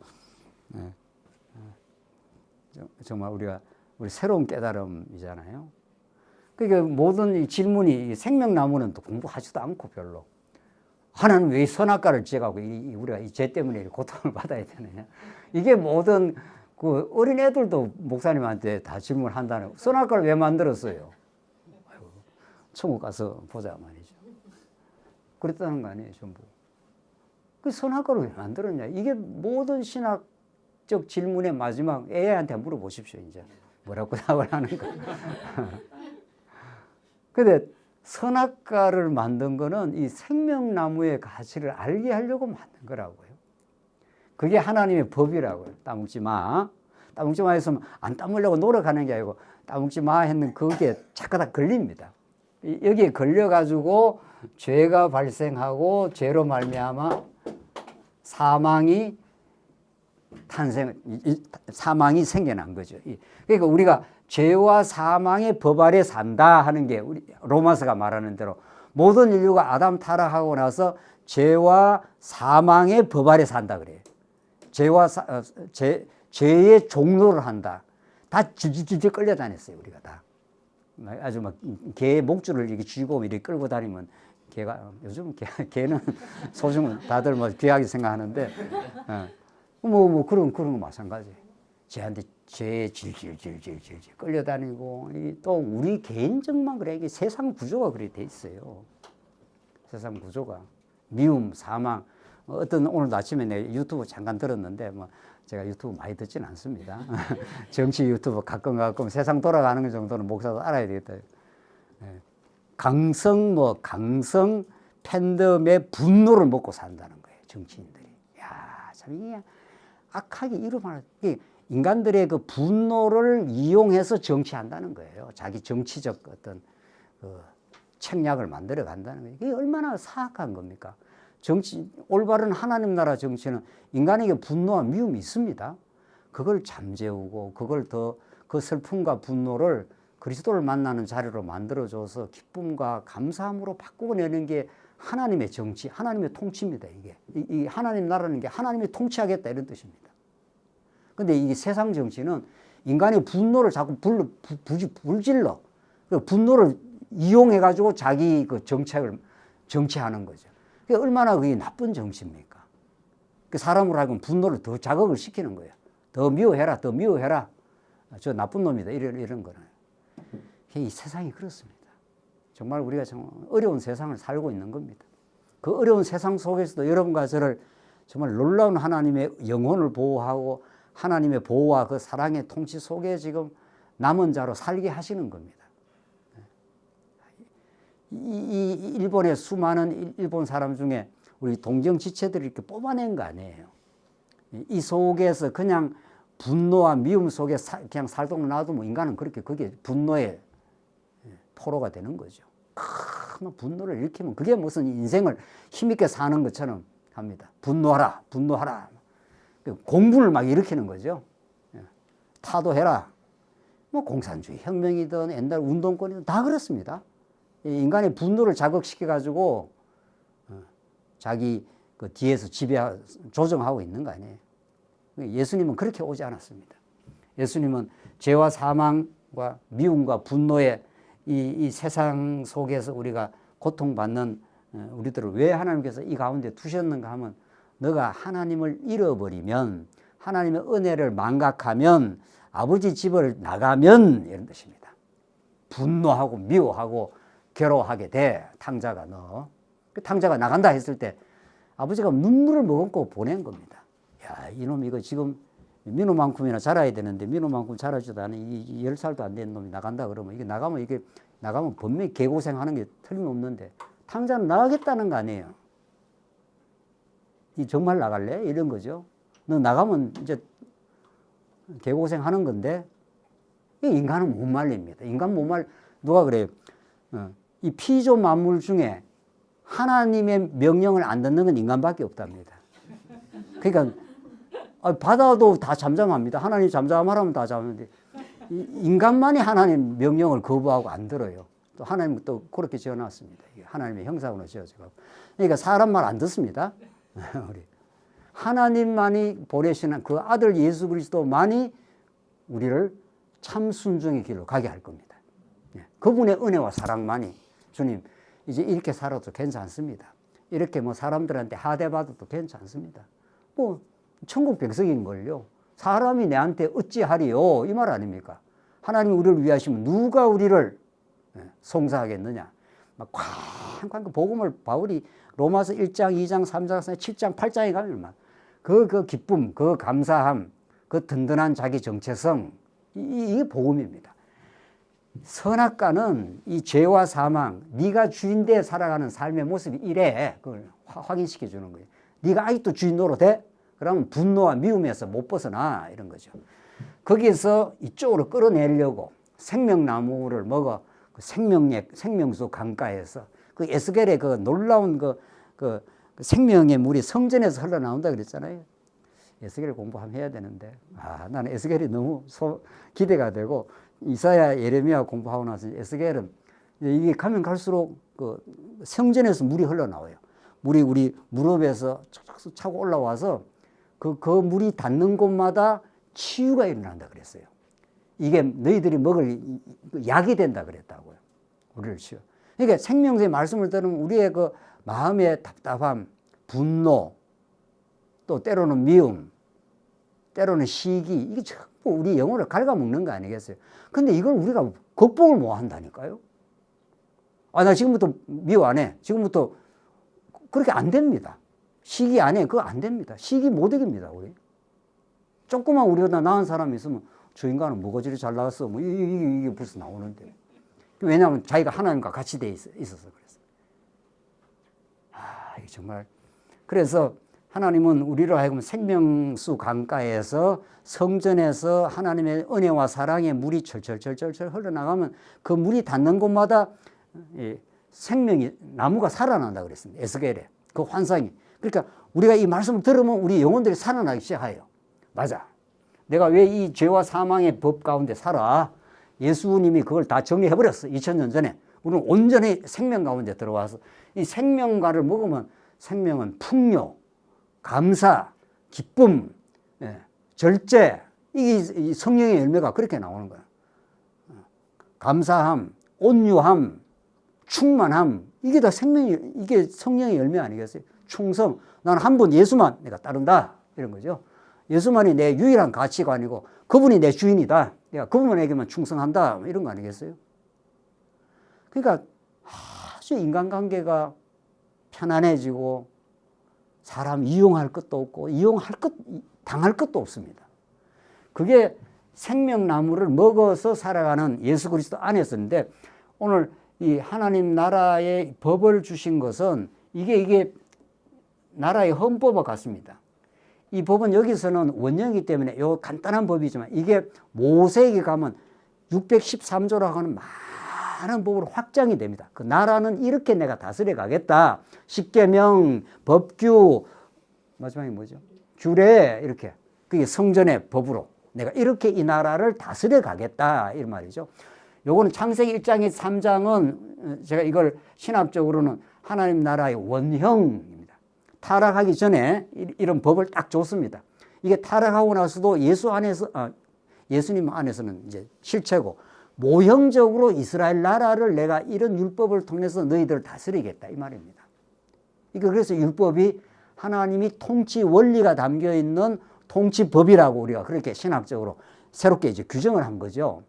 정말 우리 새로운 깨달음이잖아요. 그러니까 모든 이 질문이 생명나무는 또 공부하지도 않고 별로. 하나는 왜 선악과를 지어가고 우리가 이 죄 때문에 고통을 받아야 되느냐. 이게 모든 그 어린 애들도 목사님한테 다 질문한다는 선악과를 왜 만들었어요? 아이고, 천국 가서 보자 말이죠. 그랬다는 거 아니에요, 전부. 그 선악과를 왜 만들었냐. 이게 모든 신학적 질문의 마지막 AI한테 물어보십시오, 이제. 뭐라고 답을 하는 거. 근데 선악과를 만든 거는 이 생명나무의 가치를 알게 하려고 만든 거라고요. 그게 하나님의 법이라고요. 따먹지 마. 따먹지 마 했으면 안 따먹으려고 노력하는 게 아니고 따먹지 마 했는 그게 자꾸 다 걸립니다. 여기에 걸려가지고 죄가 발생하고 죄로 말미암아 사망이 생겨난 거죠. 그러니까 우리가 죄와 사망의 법 아래 산다 하는 게 우리 로마서가 말하는 대로 모든 인류가 아담 타락하고 나서 죄와 사망의 법 아래 산다 그래요. 죄의 종로를 한다. 다 질질 끌려다녔어요, 우리가 다. 아주 막 개의 목줄을 이렇게 쥐고 이렇게 끌고 다니면 개가 요즘 개는 소중은 다들 뭐 귀하게 생각하는데 그런 거 마찬가지. 쟤한테 죄에 질질질질질 끌려다니고 또 우리 개인적만 그래. 이게 세상 구조가 그렇게 돼 있어요. 세상 구조가 미움, 사망. 오늘 아침에 내가 유튜브 잠깐 들었는데 뭐 제가 유튜브 많이 듣진 않습니다. 정치 유튜브 가끔 세상 돌아가는 정도는 목사도 알아야 되겠다. 강성 팬덤의 분노를 먹고 산다는 거예요, 정치인들이. 야, 참 이게 악하게 이루면 인간들의 그 분노를 이용해서 정치한다는 거예요. 자기 정치적 어떤 그 책략을 만들어 간다는 거예요. 이게 얼마나 사악한 겁니까? 올바른 하나님 나라 정치는 인간에게 분노와 미움이 있습니다. 그걸 잠재우고 그 슬픔과 분노를 그리스도를 만나는 자리로 만들어줘서 기쁨과 감사함으로 바꾸어내는 게 하나님의 정치, 하나님의 통치입니다. 이 하나님 나라는 게 하나님이 통치하겠다 이런 뜻입니다. 근데 이 세상 정치는 인간의 분노를 자꾸 불질러. 그 분노를 이용해가지고 자기 그 정책을 정치하는 거죠. 그게 얼마나 그게 나쁜 정치입니까? 그 사람으로 하여금 분노를 더 자극을 시키는 거예요. 더 미워해라, 더 미워해라. 저 나쁜 놈이다. 이런 거는. 이 세상이 그렇습니다. 정말 우리가 정말 어려운 세상을 살고 있는 겁니다. 그 어려운 세상 속에서도 여러분과 저를 정말 놀라운 하나님의 영혼을 보호하고 하나님의 보호와 그 사랑의 통치 속에 지금 남은 자로 살게 하시는 겁니다. 이 일본의 수많은 일본 사람 중에 우리 동정 지체들이 이렇게 뽑아낸 거 아니에요. 이 속에서 그냥 분노와 미움 속에 그냥 살도록 놔두면 인간은 그게 분노의 토로가 되는 거죠. 큰 분노를 일으키면 그게 무슨 인생을 힘있게 사는 것처럼 합니다. 분노하라. 공분을 막 일으키는 거죠. 타도해라. 뭐 공산주의 혁명이든 옛날 운동권이든 다 그렇습니다. 인간의 분노를 자극시켜가지고 자기 그 뒤에서 조정하고 있는 거 아니에요. 예수님은 그렇게 오지 않았습니다. 예수님은 죄와 사망과 미움과 분노의 이 세상 속에서 우리가 고통받는 우리들을 왜 하나님께서 이 가운데 두셨는가 하면 너가 하나님을 잃어버리면 하나님의 은혜를 망각하면 아버지 집을 나가면 이런 뜻입니다. 분노하고 미워하고 괴로워하게 돼. 탕자가 너. 그 탕자가 나간다 했을 때 아버지가 눈물을 머금고 보낸 겁니다. 야, 이놈 이거 지금 민호만큼이나 자라야 되는데 민호만큼 자라지도 않은 이 10살도 안 된 놈이 나간다 그러면 이게 나가면 분명히 개고생하는 게 틀림없는데 탕자는 나가겠다는 거 아니에요. 이 정말 나갈래? 이런 거죠. 너 나가면 이제 개고생하는 건데 이 인간은 못 말립니다. 인간 못 말. 누가 그래요? 이 피조 만물 중에 하나님의 명령을 안 듣는 건 인간밖에 없답니다. 그러니까 바다도 다 잠잠합니다. 하나님 잠잠하라면 다 잠잠한데 인간만이 하나님 명령을 거부하고 안 들어요. 또 하나님 또 그렇게 지어놨습니다. 하나님의 형상으로 지어져서. 그러니까 사람 말 안 듣습니다. 우리 하나님만이 보내시는 그 아들 예수 그리스도만이 우리를 참 순종의 길로 가게 할 겁니다. 그분의 은혜와 사랑만이 주님 이제 이렇게 살아도 괜찮습니다. 이렇게 뭐 사람들한테 하대받아도 괜찮습니다. 뭐 천국 백성인걸요. 사람이 내한테 어찌하리요 이 말 아닙니까? 하나님이 우리를 위하시면 누가 우리를 송사하겠느냐. 막 쾅쾅 그 복음을 바울이 로마서 1장, 2장, 3장, 7장, 8장에 가면 그 기쁨, 그 감사함, 그 든든한 자기 정체성 이게 복음입니다. 선악과는 이 죄와 사망, 네가 주인되어 살아가는 삶의 모습이 이래. 그걸 확인시켜 주는 거예요. 네가 아직도 주인 노릇해? 그러면 분노와 미움에서 못 벗어나 이런 거죠. 거기에서 이쪽으로 끌어내려고 생명나무를 먹어 그 생명수 강가에서 그 에스겔의 그 놀라운 그 생명의 물이 성전에서 흘러나온다 그랬잖아요. 에스겔 공부 한번 해야 되는데 나는 에스겔이 너무 기대가 되고 이사야 예레미야 공부하고 나서 에스겔은 이게 가면 갈수록 그 성전에서 물이 흘러나와요. 물이 우리 무릎에서 쫙 차고 올라와서 그 물이 닿는 곳마다 치유가 일어난다 그랬어요. 이게 너희들이 먹을 약이 된다 그랬다고요. 우리를 치유. 그러니까 생명수의 말씀을 들으면 우리의 그 마음의 답답함, 분노, 또 때로는 미움, 때로는 시기, 이게 전부 우리 영혼을 갉아먹는 거 아니겠어요? 근데 이걸 우리가 극복을 못 한다니까요? 나 지금부터 미워 안 해. 지금부터 그렇게 안 됩니다. 시기 안 해. 그거 안 됩니다. 시기 못 이깁니다, 우리. 조금만 우리보다 나은 사람이 있으면 저 인간은 뭐가 저리 잘 나왔어. 뭐 이게 벌써 나오는데. 왜냐하면 자기가 하나님과 같이 돼 있어서 그랬어요. 이게 정말. 그래서 하나님은 우리로 하여금 생명수 강가에서 성전에서 하나님의 은혜와 사랑의 물이 철철철철 흘러나가면 그 물이 닿는 곳마다 생명이 나무가 살아난다 그랬습니다. 에스겔에 그 환상이. 그러니까 우리가 이 말씀을 들으면 우리 영혼들이 살아나기 시작해요. 맞아. 내가 왜 이 죄와 사망의 법 가운데 살아? 예수님이 그걸 다 정리해버렸어. 2000년 전에. 우리는 온전히 생명 가운데 들어와서 이 생명과를 먹으면 생명은 풍요, 감사, 기쁨, 절제, 이게 성령의 열매가 그렇게 나오는 거야. 감사함, 온유함, 충만함, 이게 다 이게 성령의 열매 아니겠어요? 충성, 나는 한 분 예수만 내가 따른다. 이런 거죠. 예수만이 내 유일한 가치관이고 그분이 내 주인이다. 내가 그분에게만 충성한다. 이런 거 아니겠어요? 그러니까 아주 인간관계가 편안해지고 사람 이용할 것도 없고 당할 것도 없습니다. 그게 생명나무를 먹어서 살아가는 예수 그리스도 안에서인데 오늘 이 하나님 나라의 법을 주신 것은 이게 나라의 헌법과 같습니다. 이 법은 여기서는 원형이기 때문에 요 간단한 법이지만 이게 모세에게 가면 613조라고 하는 많은 법으로 확장이 됩니다. 그 나라는 이렇게 내가 다스려 가겠다. 십계명, 법규, 마지막에 뭐죠? 규례 이렇게. 그게 성전의 법으로 내가 이렇게 이 나라를 다스려 가겠다 이런 말이죠. 요거는 창세기 1장에 3장은 제가 이걸 신학적으로는 하나님 나라의 원형입니다. 타락하기 전에 이런 법을 딱 줬습니다. 이게 타락하고 나서도 예수님 안에서는 이제 실체고 모형적으로 이스라엘 나라를 내가 이런 율법을 통해서 너희들을 다스리겠다 이 말입니다. 그래서 율법이 하나님이 통치 원리가 담겨 있는 통치법이라고 우리가 그렇게 신학적으로 새롭게 이제 규정을 한 거죠.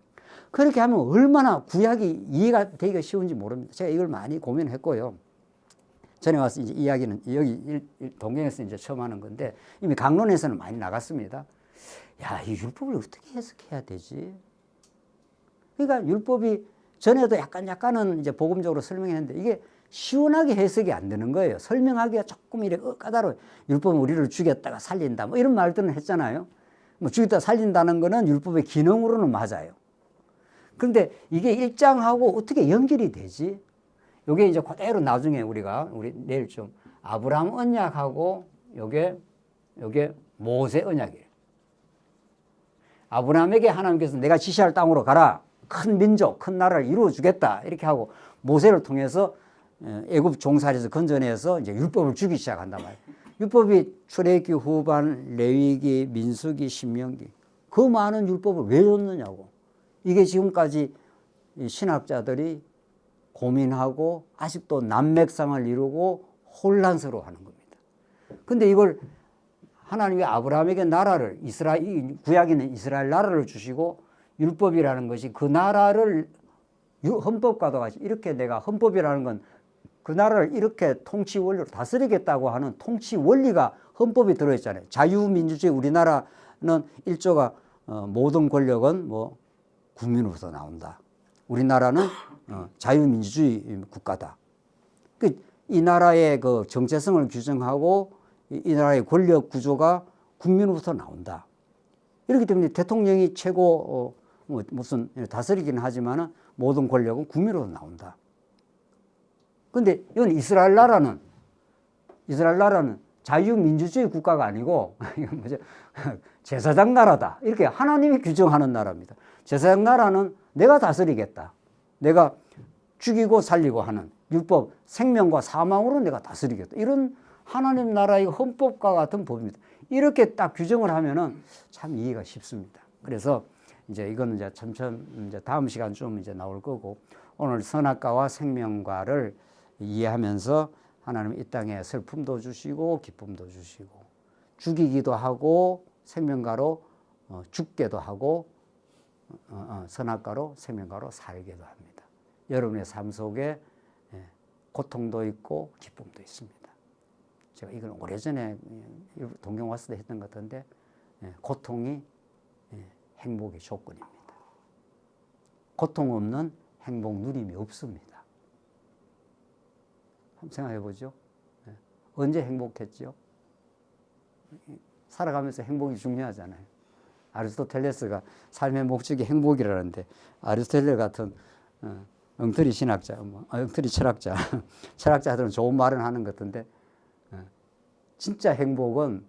그렇게 하면 얼마나 구약이 이해가 되기가 쉬운지 모릅니다. 제가 이걸 많이 고민했고요. 전에 와서 이제 이야기는 여기 동경에서 이제 처음 하는 건데 이미 강론에서는 많이 나갔습니다. 이 율법을 어떻게 해석해야 되지? 그러니까 율법이 전에도 약간은 이제 복음적으로 설명했는데 이게 시원하게 해석이 안 되는 거예요. 설명하기가 조금 이렇게 까다로워요. 율법은 우리를 죽였다가 살린다 뭐 이런 말들은 했잖아요. 뭐 죽였다 살린다는 거는 율법의 기능으로는 맞아요. 그런데 이게 1장하고 어떻게 연결이 되지? 요게 이제 그대로 나중에 우리 내일 좀 아브라함 언약하고 요게 모세 언약이에요. 아브라함에게 하나님께서 내가 지시할 땅으로 가라. 큰 민족, 큰 나라를 이루어 주겠다. 이렇게 하고 모세를 통해서 애굽 종살이에서 건져내서 이제 율법을 주기 시작한단 말이에요. 율법이 출애굽기 후반, 레위기, 민수기, 신명기. 그 많은 율법을 왜 줬느냐고. 이게 지금까지 이 신학자들이 고민하고 아직도 난맥상을 이루고 혼란스러워하는 겁니다. 근데 이걸 하나님이 아브라함에게 나라를 구약에는 이스라엘 나라를 주시고 율법이라는 것이 그 나라를 헌법과도 같이 이렇게 내가 헌법이라는 건 그 나라를 이렇게 통치 원리로 다스리겠다고 하는 통치 원리가 헌법에 들어있잖아요. 자유민주주의 우리나라는 일조가 모든 권력은 뭐 국민으로서 나온다. 우리나라는 자유민주주의 국가다. 이 나라의 그 정체성을 규정하고 이 나라의 권력 구조가 국민으로부터 나온다. 이렇기 때문에 대통령이 최고 무슨 다스리기는 하지만은 모든 권력은 국민으로부터 나온다. 근데 이건 이스라엘 나라는 자유민주주의 국가가 아니고 이건 뭐죠? 제사장 나라다. 이렇게 하나님이 규정하는 나라입니다. 제사장 나라는 내가 다스리겠다. 내가 죽이고 살리고 하는 율법, 생명과 사망으로 내가 다스리겠다. 이런 하나님 나라의 헌법과 같은 법입니다. 이렇게 딱 규정을 하면은 참 이해가 쉽습니다. 그래서 이제 이거는 이제 점점 이제 다음 시간 좀 이제 나올 거고, 오늘 선악과와 생명과를 이해하면서 하나님 이 땅에 슬픔도 주시고 기쁨도 주시고 죽이기도 하고 생명과로 죽게도 하고 선악과로 생명과로 살게도 합니다. 여러분의 삶 속에 고통도 있고 기쁨도 있습니다. 제가 이걸 오래전에 동경 왔을 때 했던 것 같은데 고통이 행복의 조건입니다. 고통 없는 행복 누림이 없습니다. 한번 생각해 보죠. 언제 행복했죠? 살아가면서 행복이 중요하잖아요. 아리스토텔레스가 삶의 목적이 행복이라는데 아리스토텔레스 같은 엉터리 신학자, 엉터리 철학자, 철학자들은 좋은 말은 하는 것 같은데 진짜 행복을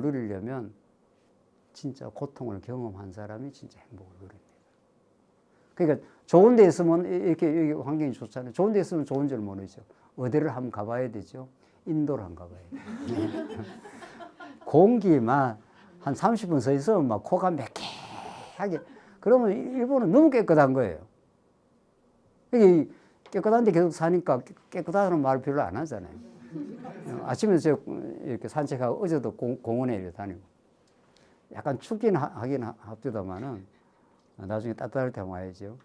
누리려면 진짜 고통을 경험한 사람이 진짜 행복을 누립니다. 그러니까 좋은 데 있으면 이렇게 여기 환경이 좋잖아요. 좋은 데 있으면 좋은 줄 모르죠. 어디를 한번 가봐야 되죠? 인도를 한번 가봐야 돼요. 공기만 한 30분 서 있으면 막 코가 매캐하게. 그러면 일본은 너무 깨끗한 거예요. 이게 깨끗한 데 계속 사니까 깨끗하다는 말 별로 안 하잖아요. 아침에 저 이렇게 산책하고 어제도 공원에 이렇게 다니고. 약간 춥긴 하긴 합디다마는 나중에 따뜻할 때 와야죠.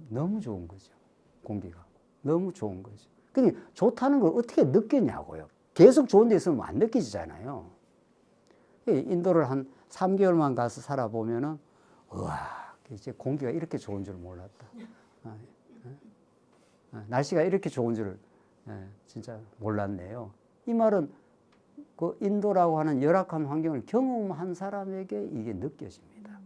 너무 좋은 거죠. 공기가. 너무 좋은 거죠. 근데 좋다는 걸 어떻게 느꼈냐고요. 계속 좋은 데 있으면 안 느끼지잖아요. 인도를 한 3개월만 가서 살아보면은, 우와, 이제 공기가 이렇게 좋은 줄 몰랐다. 날씨가 이렇게 좋은 줄 진짜 몰랐네요. 이 말은 그 인도라고 하는 열악한 환경을 경험한 사람에게 이게 느껴집니다.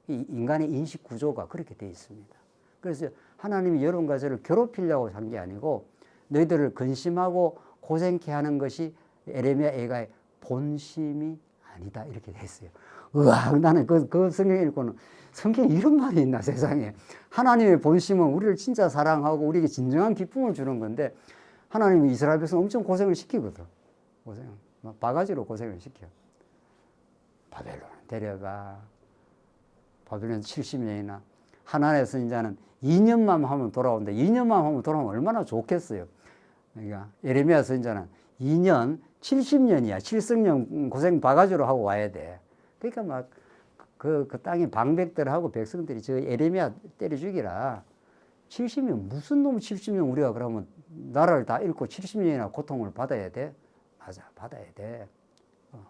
이 인간의 인식 구조가 그렇게 되어 있습니다. 그래서 하나님이 여러분과 저를 괴롭히려고 한 게 아니고 너희들을 근심하고 고생케 하는 것이 에레미야 애가의 본심이 아니다 이렇게 됐어요. 우와, 나는 그 성경 읽고는 성경에 이런 말이 있나 세상에. 하나님의 본심은 우리를 진짜 사랑하고 우리에게 진정한 기쁨을 주는 건데 하나님이 이스라엘 백성 엄청 고생을 시키거든. 막 바가지로 고생을 시켜. 바벨론 데려가. 바벨론 70년이나 하나님에서 이제는 2년만 하면 돌아온다. 2년만 하면 돌아오면 얼마나 좋겠어요. 그러니까 예레미야서 이제는 2년 70년이야. 7성년 고생 바가지로 하고 와야 돼. 그러니까 막 그 땅의 방백들하고 백성들이 저 예레미야 때려 죽이라. 70년 무슨 놈 70년 우리가 그러면 나라를 다 잃고 70년이나 고통을 받아야 돼? 맞아, 받아야 돼.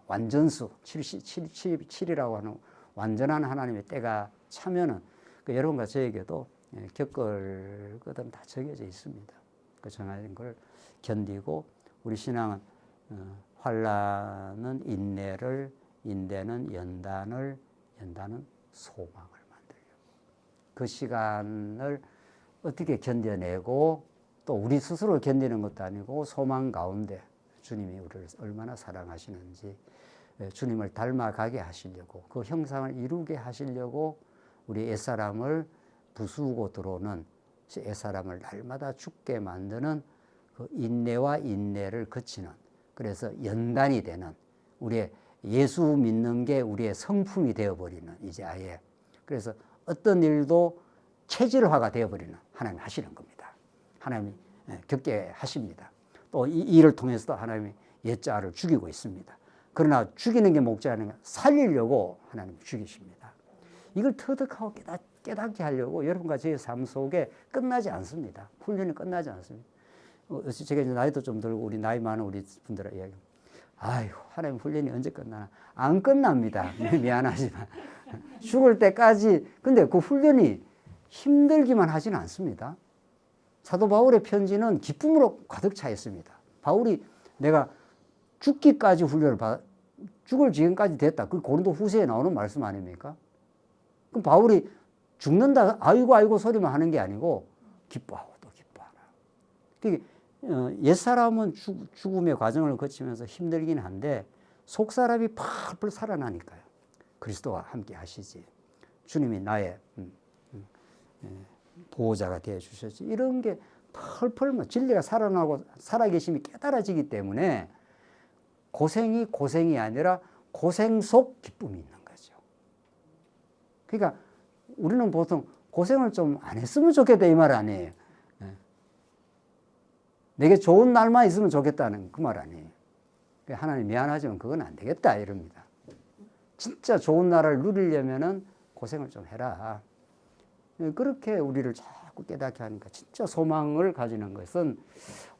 완전수 77이라고 하는 완전한 하나님의 때가 차면은 그 여러분과 저에게도 겪을 것은 다 정해져 있습니다. 그 정해진 걸 견디고 우리 신앙은 환난은 인내를, 인내는 연단을, 연단은 소망을 만들려고. 그 시간을 어떻게 견뎌내고 또 우리 스스로 견디는 것도 아니고 소망 가운데 주님이 우리를 얼마나 사랑하시는지 주님을 닮아가게 하시려고 그 형상을 이루게 하시려고 우리 옛사람을 부수고 들어오는 옛사람을 날마다 죽게 만드는 그 인내와 인내를 거치는 그래서 연단이 되는 우리의 예수 믿는 게 우리의 성품이 되어버리는 이제 아예. 그래서 어떤 일도 체질화가 되어버리는 하나님이 하시는 겁니다. 하나님이 겪게 하십니다. 또 이 일을 통해서도 하나님이 옛자를 죽이고 있습니다. 그러나 죽이는 게 목적이 아니라 살리려고 하나님이 죽이십니다. 이걸 터득하고 깨닫게 하려고 여러분과 저의 삶 속에 끝나지 않습니다. 훈련이 끝나지 않습니다. 제가 이제 나이도 좀 들고 우리 나이 많은 우리 분들의 이야기. 아유, 하나님 훈련이 언제 끝나나? 안 끝납니다. 미안하지만. 죽을 때까지. 근데 그 훈련이 힘들기만 하지는 않습니다. 사도 바울의 편지는 기쁨으로 가득 차 있습니다. 바울이 내가 죽기까지 훈련을 죽을 지경까지 됐다. 그 고린도 후서에 나오는 말씀 아닙니까? 그럼 바울이 죽는다, 아이고 소리만 하는 게 아니고 기뻐하고 또 기뻐하라. 옛사람은 죽음의 과정을 거치면서 힘들긴 한데 속사람이 펄펄 살아나니까요. 그리스도와 함께 하시지. 주님이 나의 보호자가 되어 주셨지. 이런 게 펄펄 진리가 살아나고 살아계심이 깨달아지기 때문에 고생이 아니라 고생 속 기쁨이 있는 거죠. 그러니까 우리는 보통 고생을 좀 안 했으면 좋겠다 이 말 아니에요. 내게 좋은 날만 있으면 좋겠다는 그 말 아니에요. 하나님 미안하지만 그건 안 되겠다 이럽니다. 진짜 좋은 날을 누리려면은 고생을 좀 해라. 그렇게 우리를 자꾸 깨닫게 하니까 진짜 소망을 가지는 것은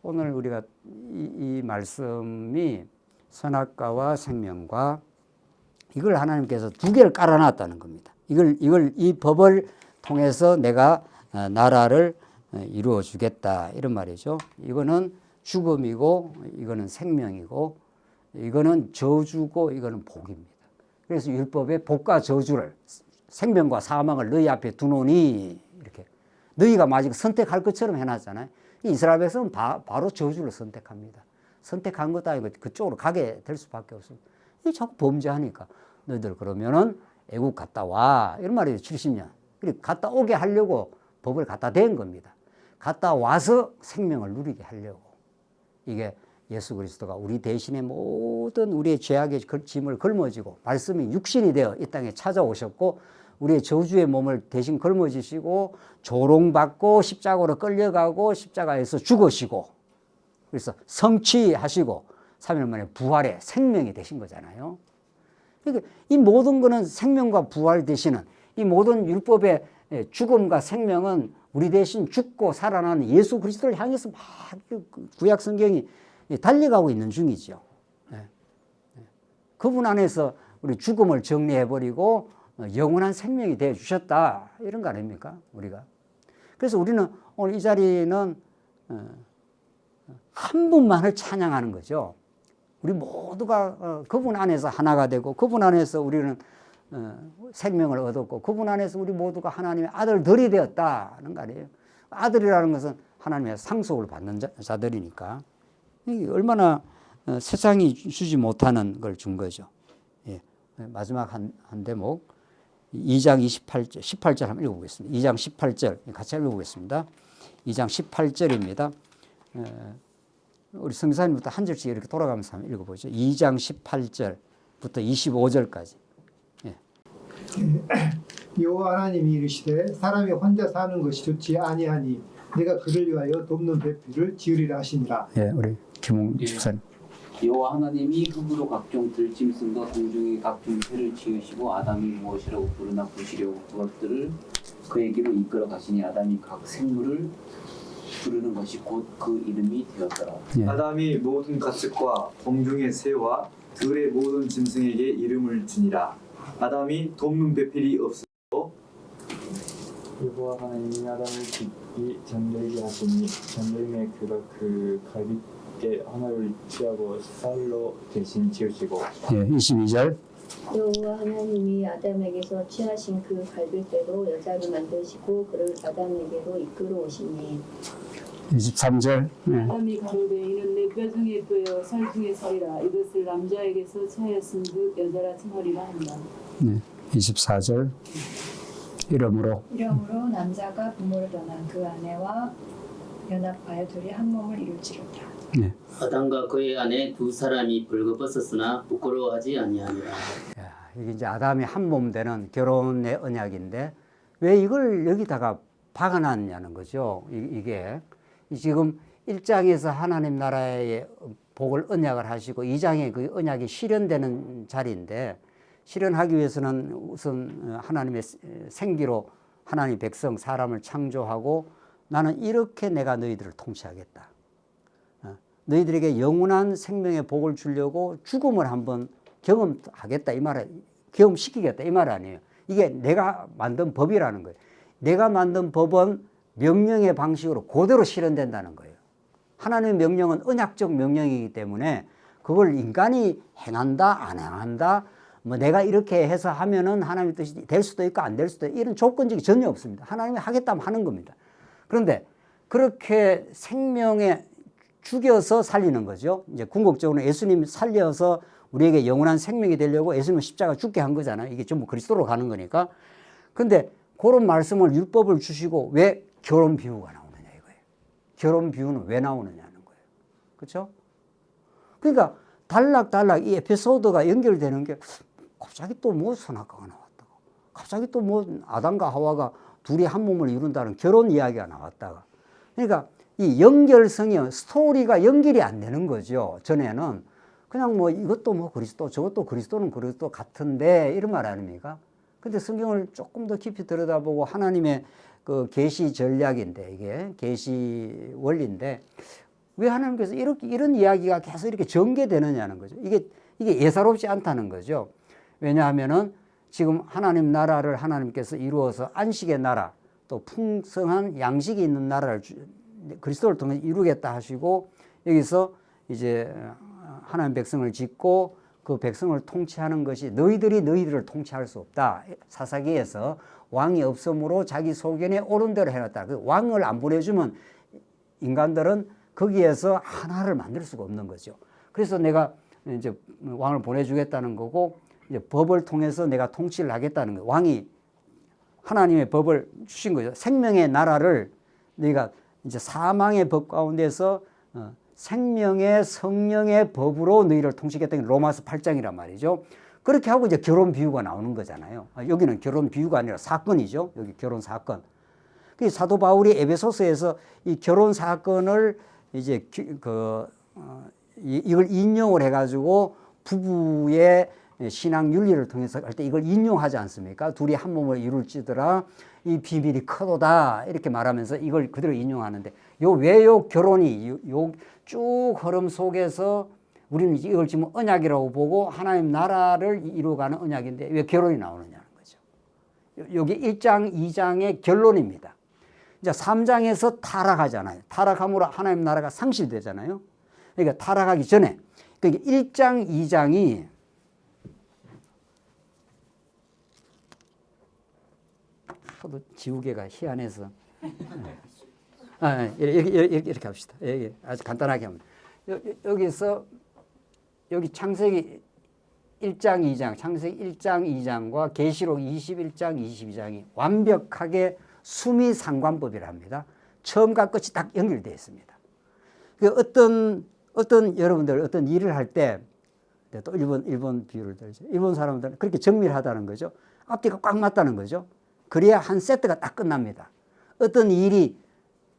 오늘 우리가 이 말씀이 선악과와 생명과 이걸 하나님께서 두 개를 깔아놨다는 겁니다. 이 법을 통해서 내가 나라를 이루어 주겠다 이런 말이죠. 이거는 죽음이고 이거는 생명이고 이거는 저주고 이거는 복입니다. 그래서 율법의 복과 저주를 생명과 사망을 너희 앞에 두노니 이렇게 너희가 마지막 선택할 것처럼 해놨잖아요. 이스라엘 백성은 바로 저주를 선택합니다. 선택한 것도 아니고 그쪽으로 가게 될 수밖에 없습니다. 자꾸 범죄하니까 너희들 그러면은 애국 갔다 와 이런 말이에요. 70년. 그리고 갔다 오게 하려고 법을 갖다 댄 겁니다. 갔다 와서 생명을 누리게 하려고. 이게 예수 그리스도가 우리 대신에 모든 우리의 죄악의 짐을 걸머지고 말씀이 육신이 되어 이 땅에 찾아오셨고 우리의 저주의 몸을 대신 걸머지시고 조롱받고 십자가로 끌려가고 십자가에서 죽으시고 그래서 성취하시고 3일 만에 부활의 생명이 되신 거잖아요. 그러니까 이 모든 거는 생명과 부활 되시는 이 모든 율법의 죽음과 생명은 우리 대신 죽고 살아나는 예수 그리스도를 향해서 막 구약 성경이 달려가고 있는 중이죠. 그분 안에서 우리 죽음을 정리해버리고 영원한 생명이 되어 주셨다 이런 거 아닙니까? 우리가. 그래서 우리는 오늘 이 자리는 한 분만을 찬양하는 거죠. 우리 모두가 그분 안에서 하나가 되고 그분 안에서 우리는 생명을 얻었고 그분 안에서 우리 모두가 하나님의 아들들이 되었다는 거 아니에요. 아들이라는 것은 하나님의 상속을 받는 자들이니까 이게 얼마나 세상이 주지 못하는 걸 준 거죠. 예. 마지막 한 대목 2장 28절 18절 한번 읽어보겠습니다. 2장 18절 같이 읽어보겠습니다. 2장 18절입니다. 우리 성사님부터 한 절씩 이렇게 돌아가면서 한번 읽어보죠. 2장 18절부터 25절까지. 여호와 하나님이 이르시되 사람이 혼자 사는 것이 좋지 아니하니 내가 그를 위하여 돕는 배필을 지으리라 하시니라. 예, 우리 김웅 집사님. 여호와 하나님이 흙으로 각종 들짐승과 공중의 각종 새를 지으시고 아담이 무엇이라고 부르나 보시려고 그것들을 그에게로 이끌어 가시니 아담이 각 생물을 부르는 것이 곧 그 이름이 되었더라. 예. 아담이 모든 가축과 공중의 새와 들의 모든 짐승에게 이름을 주니라. 아담이 돕는 배필이 없으므로 여호와 하나님이 아담을 깊이 잠들게 하시니 잠들매 그가 그 갈빗대 하나를 취하고 쌀로 대신 지으시고. 예, 22절. 여호와 하나님이 아담에게서 취하신 그 갈빗대로 여자를 만드시고 그를 아담에게로 이끌어 오시니 23절. 예. 아담이 가로되 이는 내 뼈 중에 뼈여 살 중에 살이라 이것을 남자에게서 취하였은 듯 여자라 칭하리라 한다. 네, 24절. 이러므로 남자가 부모를 떠난 그 아내와 연합하여 둘이 한 몸을 이룰지로다. 네. 아담과 그의 아내 두 사람이 벌거벗었으나 부끄러워하지 아니하니라. 이게 이제 아담이 한 몸 되는 결혼의 언약인데 왜 이걸 여기다가 박아놨냐는 거죠. 이게 지금 1장에서 하나님 나라의 복을 언약을 하시고 2장에 그 언약이 실현되는 자리인데 실현하기 위해서는 우선 하나님의 생기로 하나님 백성 사람을 창조하고 나는 이렇게 내가 너희들을 통치하겠다. 너희들에게 영원한 생명의 복을 주려고 죽음을 한번 경험하겠다 이 말에 경험시키겠다 이 말 아니에요. 이게 내가 만든 법이라는 거예요. 내가 만든 법은 명령의 방식으로 그대로 실현된다는 거예요. 하나님의 명령은 언약적 명령이기 때문에 그걸 인간이 행한다 안 행한다 뭐 내가 이렇게 해서 하면은 하나님의 뜻이 될 수도 있고 안 될 수도 있고 이런 조건적이 전혀 없습니다. 하나님이 하겠다면 하는 겁니다. 그런데 그렇게 생명에 죽여서 살리는 거죠. 이제 궁극적으로 예수님이 살려서 우리에게 영원한 생명이 되려고 예수님은 십자가 죽게 한 거잖아요. 이게 전부 그리스도로 가는 거니까. 근데 그런 말씀을 율법을 주시고 왜 결혼 비유가 나오느냐 이거예요. 결혼 비유는 왜 나오느냐는 거예요. 그렇죠? 그러니까 단락단락 이 에피소드가 연결되는 게 갑자기 또 뭐 선악과가 나왔다가 갑자기 또 뭐 아담과 하와가 둘이 한 몸을 이룬다는 결혼 이야기가 나왔다가 그러니까 이 연결성이 스토리가 연결이 안 되는 거죠. 전에는 그냥 뭐 이것도 뭐 그리스도 저것도 그리스도는 그리스도 같은데 이런 말 아닙니까? 근데 성경을 조금 더 깊이 들여다보고 하나님의 그 계시 전략인데 이게 계시 원리인데 왜 하나님께서 이런 이야기가 계속 이렇게 전개되느냐는 거죠. 이게 예사롭지 않다는 거죠. 왜냐하면은 지금 하나님 나라를 하나님께서 이루어서 안식의 나라 또 풍성한 양식이 있는 나라를 그리스도를 통해 이루겠다 하시고 여기서 이제 하나님 백성을 짓고 그 백성을 통치하는 것이 너희들을 통치할 수 없다. 사사기에서 왕이 없으므로 자기 소견에 옳은 대로 해놨다. 그 왕을 안 보내주면 인간들은 거기에서 하나를 만들 수가 없는 거죠. 그래서 내가 이제 왕을 보내주겠다는 거고 이제 법을 통해서 내가 통치를 하겠다는 거예요. 왕이 하나님의 법을 주신 거죠. 생명의 나라를 너희가 이제 사망의 법 가운데서 생명의 성령의 법으로 너희를 통치하겠다는 게 로마서 8장이란 말이죠. 그렇게 하고 이제 결혼 비유가 나오는 거잖아요. 여기는 결혼 비유가 아니라 사건이죠. 여기 결혼 사건. 그 사도 바울이 에베소서에서 이 결혼 사건을 이제 이걸 인용을 해가지고 부부의 신앙 윤리를 통해서 할 때 이걸 인용하지 않습니까? 둘이 한 몸을 이룰지더라 이 비밀이 크도다 이렇게 말하면서 이걸 그대로 인용하는데 요 결혼이 요 쭉 흐름 속에서 우리는 이걸 지금 언약이라고 보고 하나님 나라를 이루어가는 언약인데 왜 결혼이 나오느냐는 거죠. 여기 1장, 2장의 결론입니다. 이제 3장에서 타락하잖아요. 타락함으로 하나님 나라가 상실되잖아요. 그러니까 타락하기 전에 그러니까 1장, 2장이 저도 지우개가 희한해서 이렇게 합시다. 아주 간단하게 합니다. 여기서 여기 창세기 1장, 2장, 창세기 1장, 2장과 계시록 21장, 22장이 완벽하게 수미상관법이랍니다. 처음과 끝이 딱 연결되어 있습니다. 어떤 여러분들 어떤 일을 할 때 또 일본 비유를 들죠. 일본 사람들은 그렇게 정밀하다는 거죠. 앞뒤가 꽉 맞다는 거죠. 그래야 한 세트가 딱 끝납니다. 어떤 일이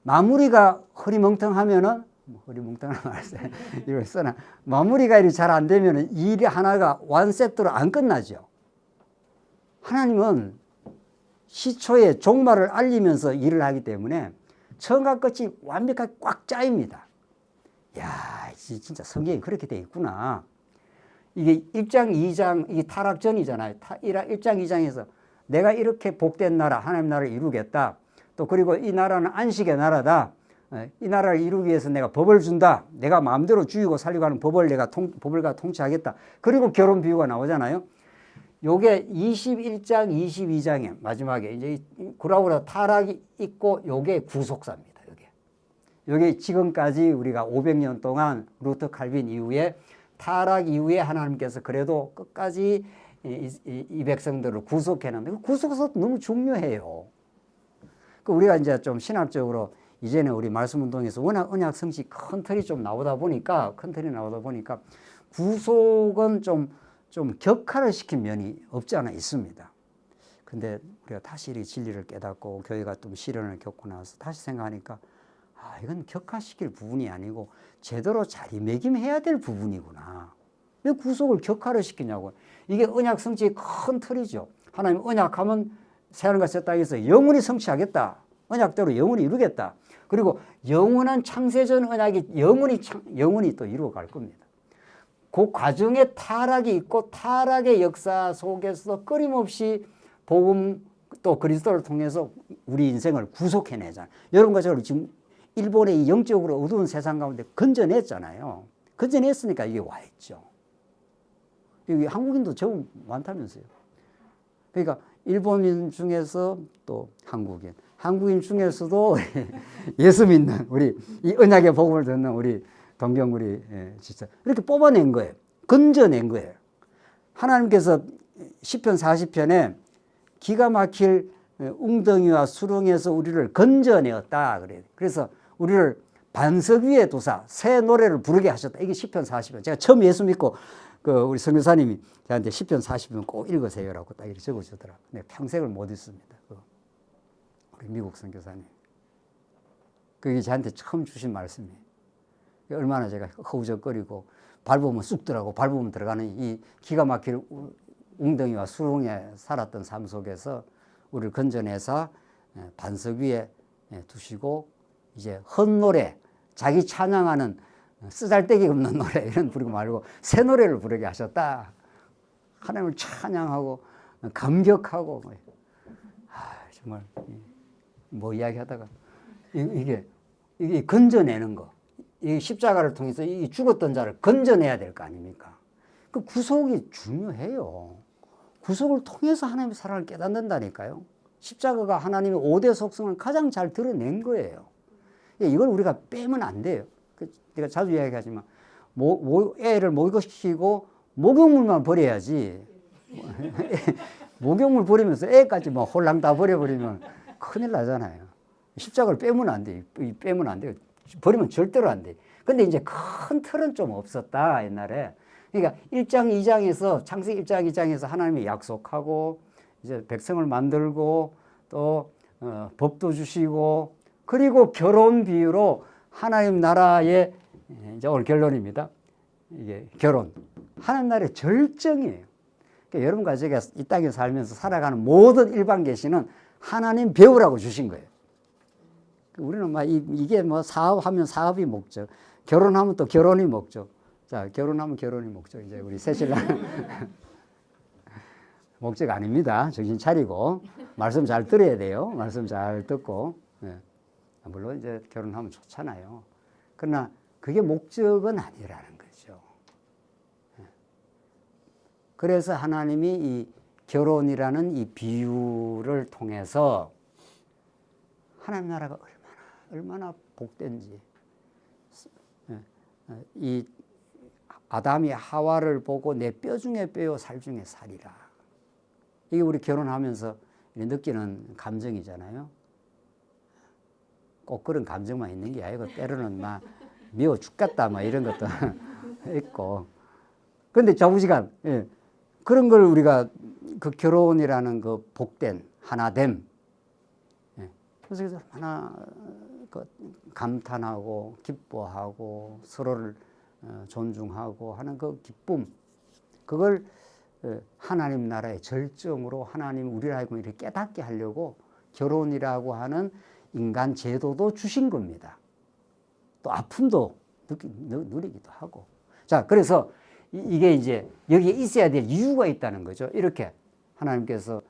마무리가 흐리멍텅하면은 흐리멍텅한 말씀 이걸 써나 마무리가 이렇게 잘 안 되면은 일이 하나가 완 세트로 안 끝나죠. 하나님은 시초에 종말을 알리면서 일을 하기 때문에 처음과 끝이 완벽하게 꽉 짜입니다. 야, 진짜 성경이 그렇게 돼 있구나. 이게 1장, 2장, 이게 타락 전이잖아요. 1장, 2장에서 내가 이렇게 복된 나라, 하나님 나라를 이루겠다. 또 그리고 이 나라는 안식의 나라다. 이 나라를 이루기 위해서 내가 법을 준다. 내가 마음대로 죽이고 살리고 하는 법을 통치하겠다. 그리고 결혼 비유가 나오잖아요. 요게 21장, 22장에 마지막에 이제 구라구라 타락이 있고 요게 구속사입니다. 요게 지금까지 우리가 500년 동안 루터 칼빈 이후에 타락 이후에 하나님께서 그래도 끝까지 이 백성들을 구속해놨는데 구속사도 너무 중요해요. 우리가 이제 좀 신학적으로 이전에 우리 말씀 운동에서 워낙 언약 성취 큰 틀이 좀 나오다 보니까 구속은 좀 격화를 시킨 면이 없지 않아 있습니다. 근데 우리가 다시 이 진리를 깨닫고 교회가 좀 시련을 겪고 나서 다시 생각하니까 이건 격화시킬 부분이 아니고 제대로 자리매김해야 될 부분이구나. 왜 구속을 격화를 시키냐고. 이게 언약 성취의 큰 틀이죠. 하나님 언약하면 새하늘과 새 땅에서 영원히 성취하겠다. 언약대로 영원히 이루겠다. 그리고 영원한 창세전 언약이 영원히 또 이루어갈 겁니다. 그 과정에 타락이 있고 타락의 역사 속에서도 끊임없이 복음 또 그리스도를 통해서 우리 인생을 구속해내잖아요. 여러분과 저를 지금 일본의 이 영적으로 어두운 세상 가운데 건져냈잖아요. 건져냈으니까 이게 와 있죠. 여기 한국인도 제법 많다면서요. 그러니까 일본인 중에서 또 한국인 중에서도 예수 믿는 우리 이 언약의 복음을 듣는 우리 동경우리 진짜 이렇게 뽑아낸 거예요. 건져낸 거예요. 하나님께서 시편 40편에 기가 막힐 웅덩이와 수렁에서 우리를 건져내었다 그래요. 그래서 우리를 반석 위에 두사 새 노래를 부르게 하셨다. 이게 시편 40편. 제가 처음 예수 믿고 우리 선교사님이 저한테 시편 40편 꼭 읽으세요라고 딱 이렇게 적어주더라고요. 근데 평생을 못 읽습니다. 우리 미국 선교사님. 그게 저한테 처음 주신 말씀이에요. 얼마나 제가 허우적거리고 밟으면 쑥 들어가고 밟으면 들어가는 이 기가 막힐 웅덩이와 수렁에 살았던 삶 속에서 우리를 건져내서 반석 위에 두시고 이제 헛노래, 자기 찬양하는 쓰잘데기 없는 노래 이런 부르고 말고 새 노래를 부르게 하셨다. 하나님을 찬양하고 감격하고 정말 뭐 이야기하다가 이게 건져내는 거. 이 십자가를 통해서 이 죽었던 자를 건져내야 될 거 아닙니까? 그 구속이 중요해요. 구속을 통해서 하나님의 사랑을 깨닫는다니까요. 십자가가 하나님의 5대 속성을 가장 잘 드러낸 거예요. 이걸 우리가 빼면 안 돼요. 내가 자주 이야기하지만 애를 목욕시키고 목욕물만 버려야지. 목욕물 버리면서 애까지 뭐 홀랑 다 버려버리면 큰일 나잖아요. 십자가를 빼면 안 돼요. 빼면 안 돼요. 버리면 절대로 안 돼. 근데 이제 큰 틀은 좀 없었다, 옛날에. 그러니까 1장, 2장에서, 창세기 1장, 2장에서 하나님이 약속하고, 이제 백성을 만들고, 또, 법도 주시고, 그리고 결혼 비유로 하나님 나라의, 이제 오늘 결론입니다. 이게 결혼. 하나님 나라의 절정이에요. 그러니까 여러분과 제가 이 땅에 살면서 살아가는 모든 일반 계시는 하나님 배우라고 주신 거예요. 우리는 막 이게 뭐 사업하면 사업이 목적, 결혼하면 또 결혼이 목적. 자, 결혼하면 결혼이 목적. 이제 우리 새신랑 목적 아닙니다. 정신 차리고 말씀 잘 들어야 돼요. 말씀 잘 듣고. 물론 이제 결혼하면 좋잖아요. 그러나 그게 목적은 아니라는 거죠. 그래서 하나님이 이 결혼이라는 이 비유를 통해서 하나님 나라가 얼마나 복된지. 이 아담이 하와를 보고 내 뼈 중에 뼈요 살 중에 살이라. 이게 우리 결혼하면서 느끼는 감정이잖아요. 꼭 그런 감정만 있는 게 아니고 때로는 막 미워 죽겠다 막 이런 것도 있고. 그런데 자부지간 그런 걸 우리가 그 결혼이라는 그 복된 하나됨. 그래서 하나 감탄하고 기뻐하고 서로를 존중하고 하는 그 기쁨, 그걸 하나님 나라의 절정으로 하나님 우리를 하여금 이렇게 깨닫게 하려고 결혼이라고 하는 인간 제도도 주신 겁니다. 또 아픔도 누리기도 하고. 자, 그래서 이게 이제 여기에 있어야 될 이유가 있다는 거죠. 이렇게 하나님께서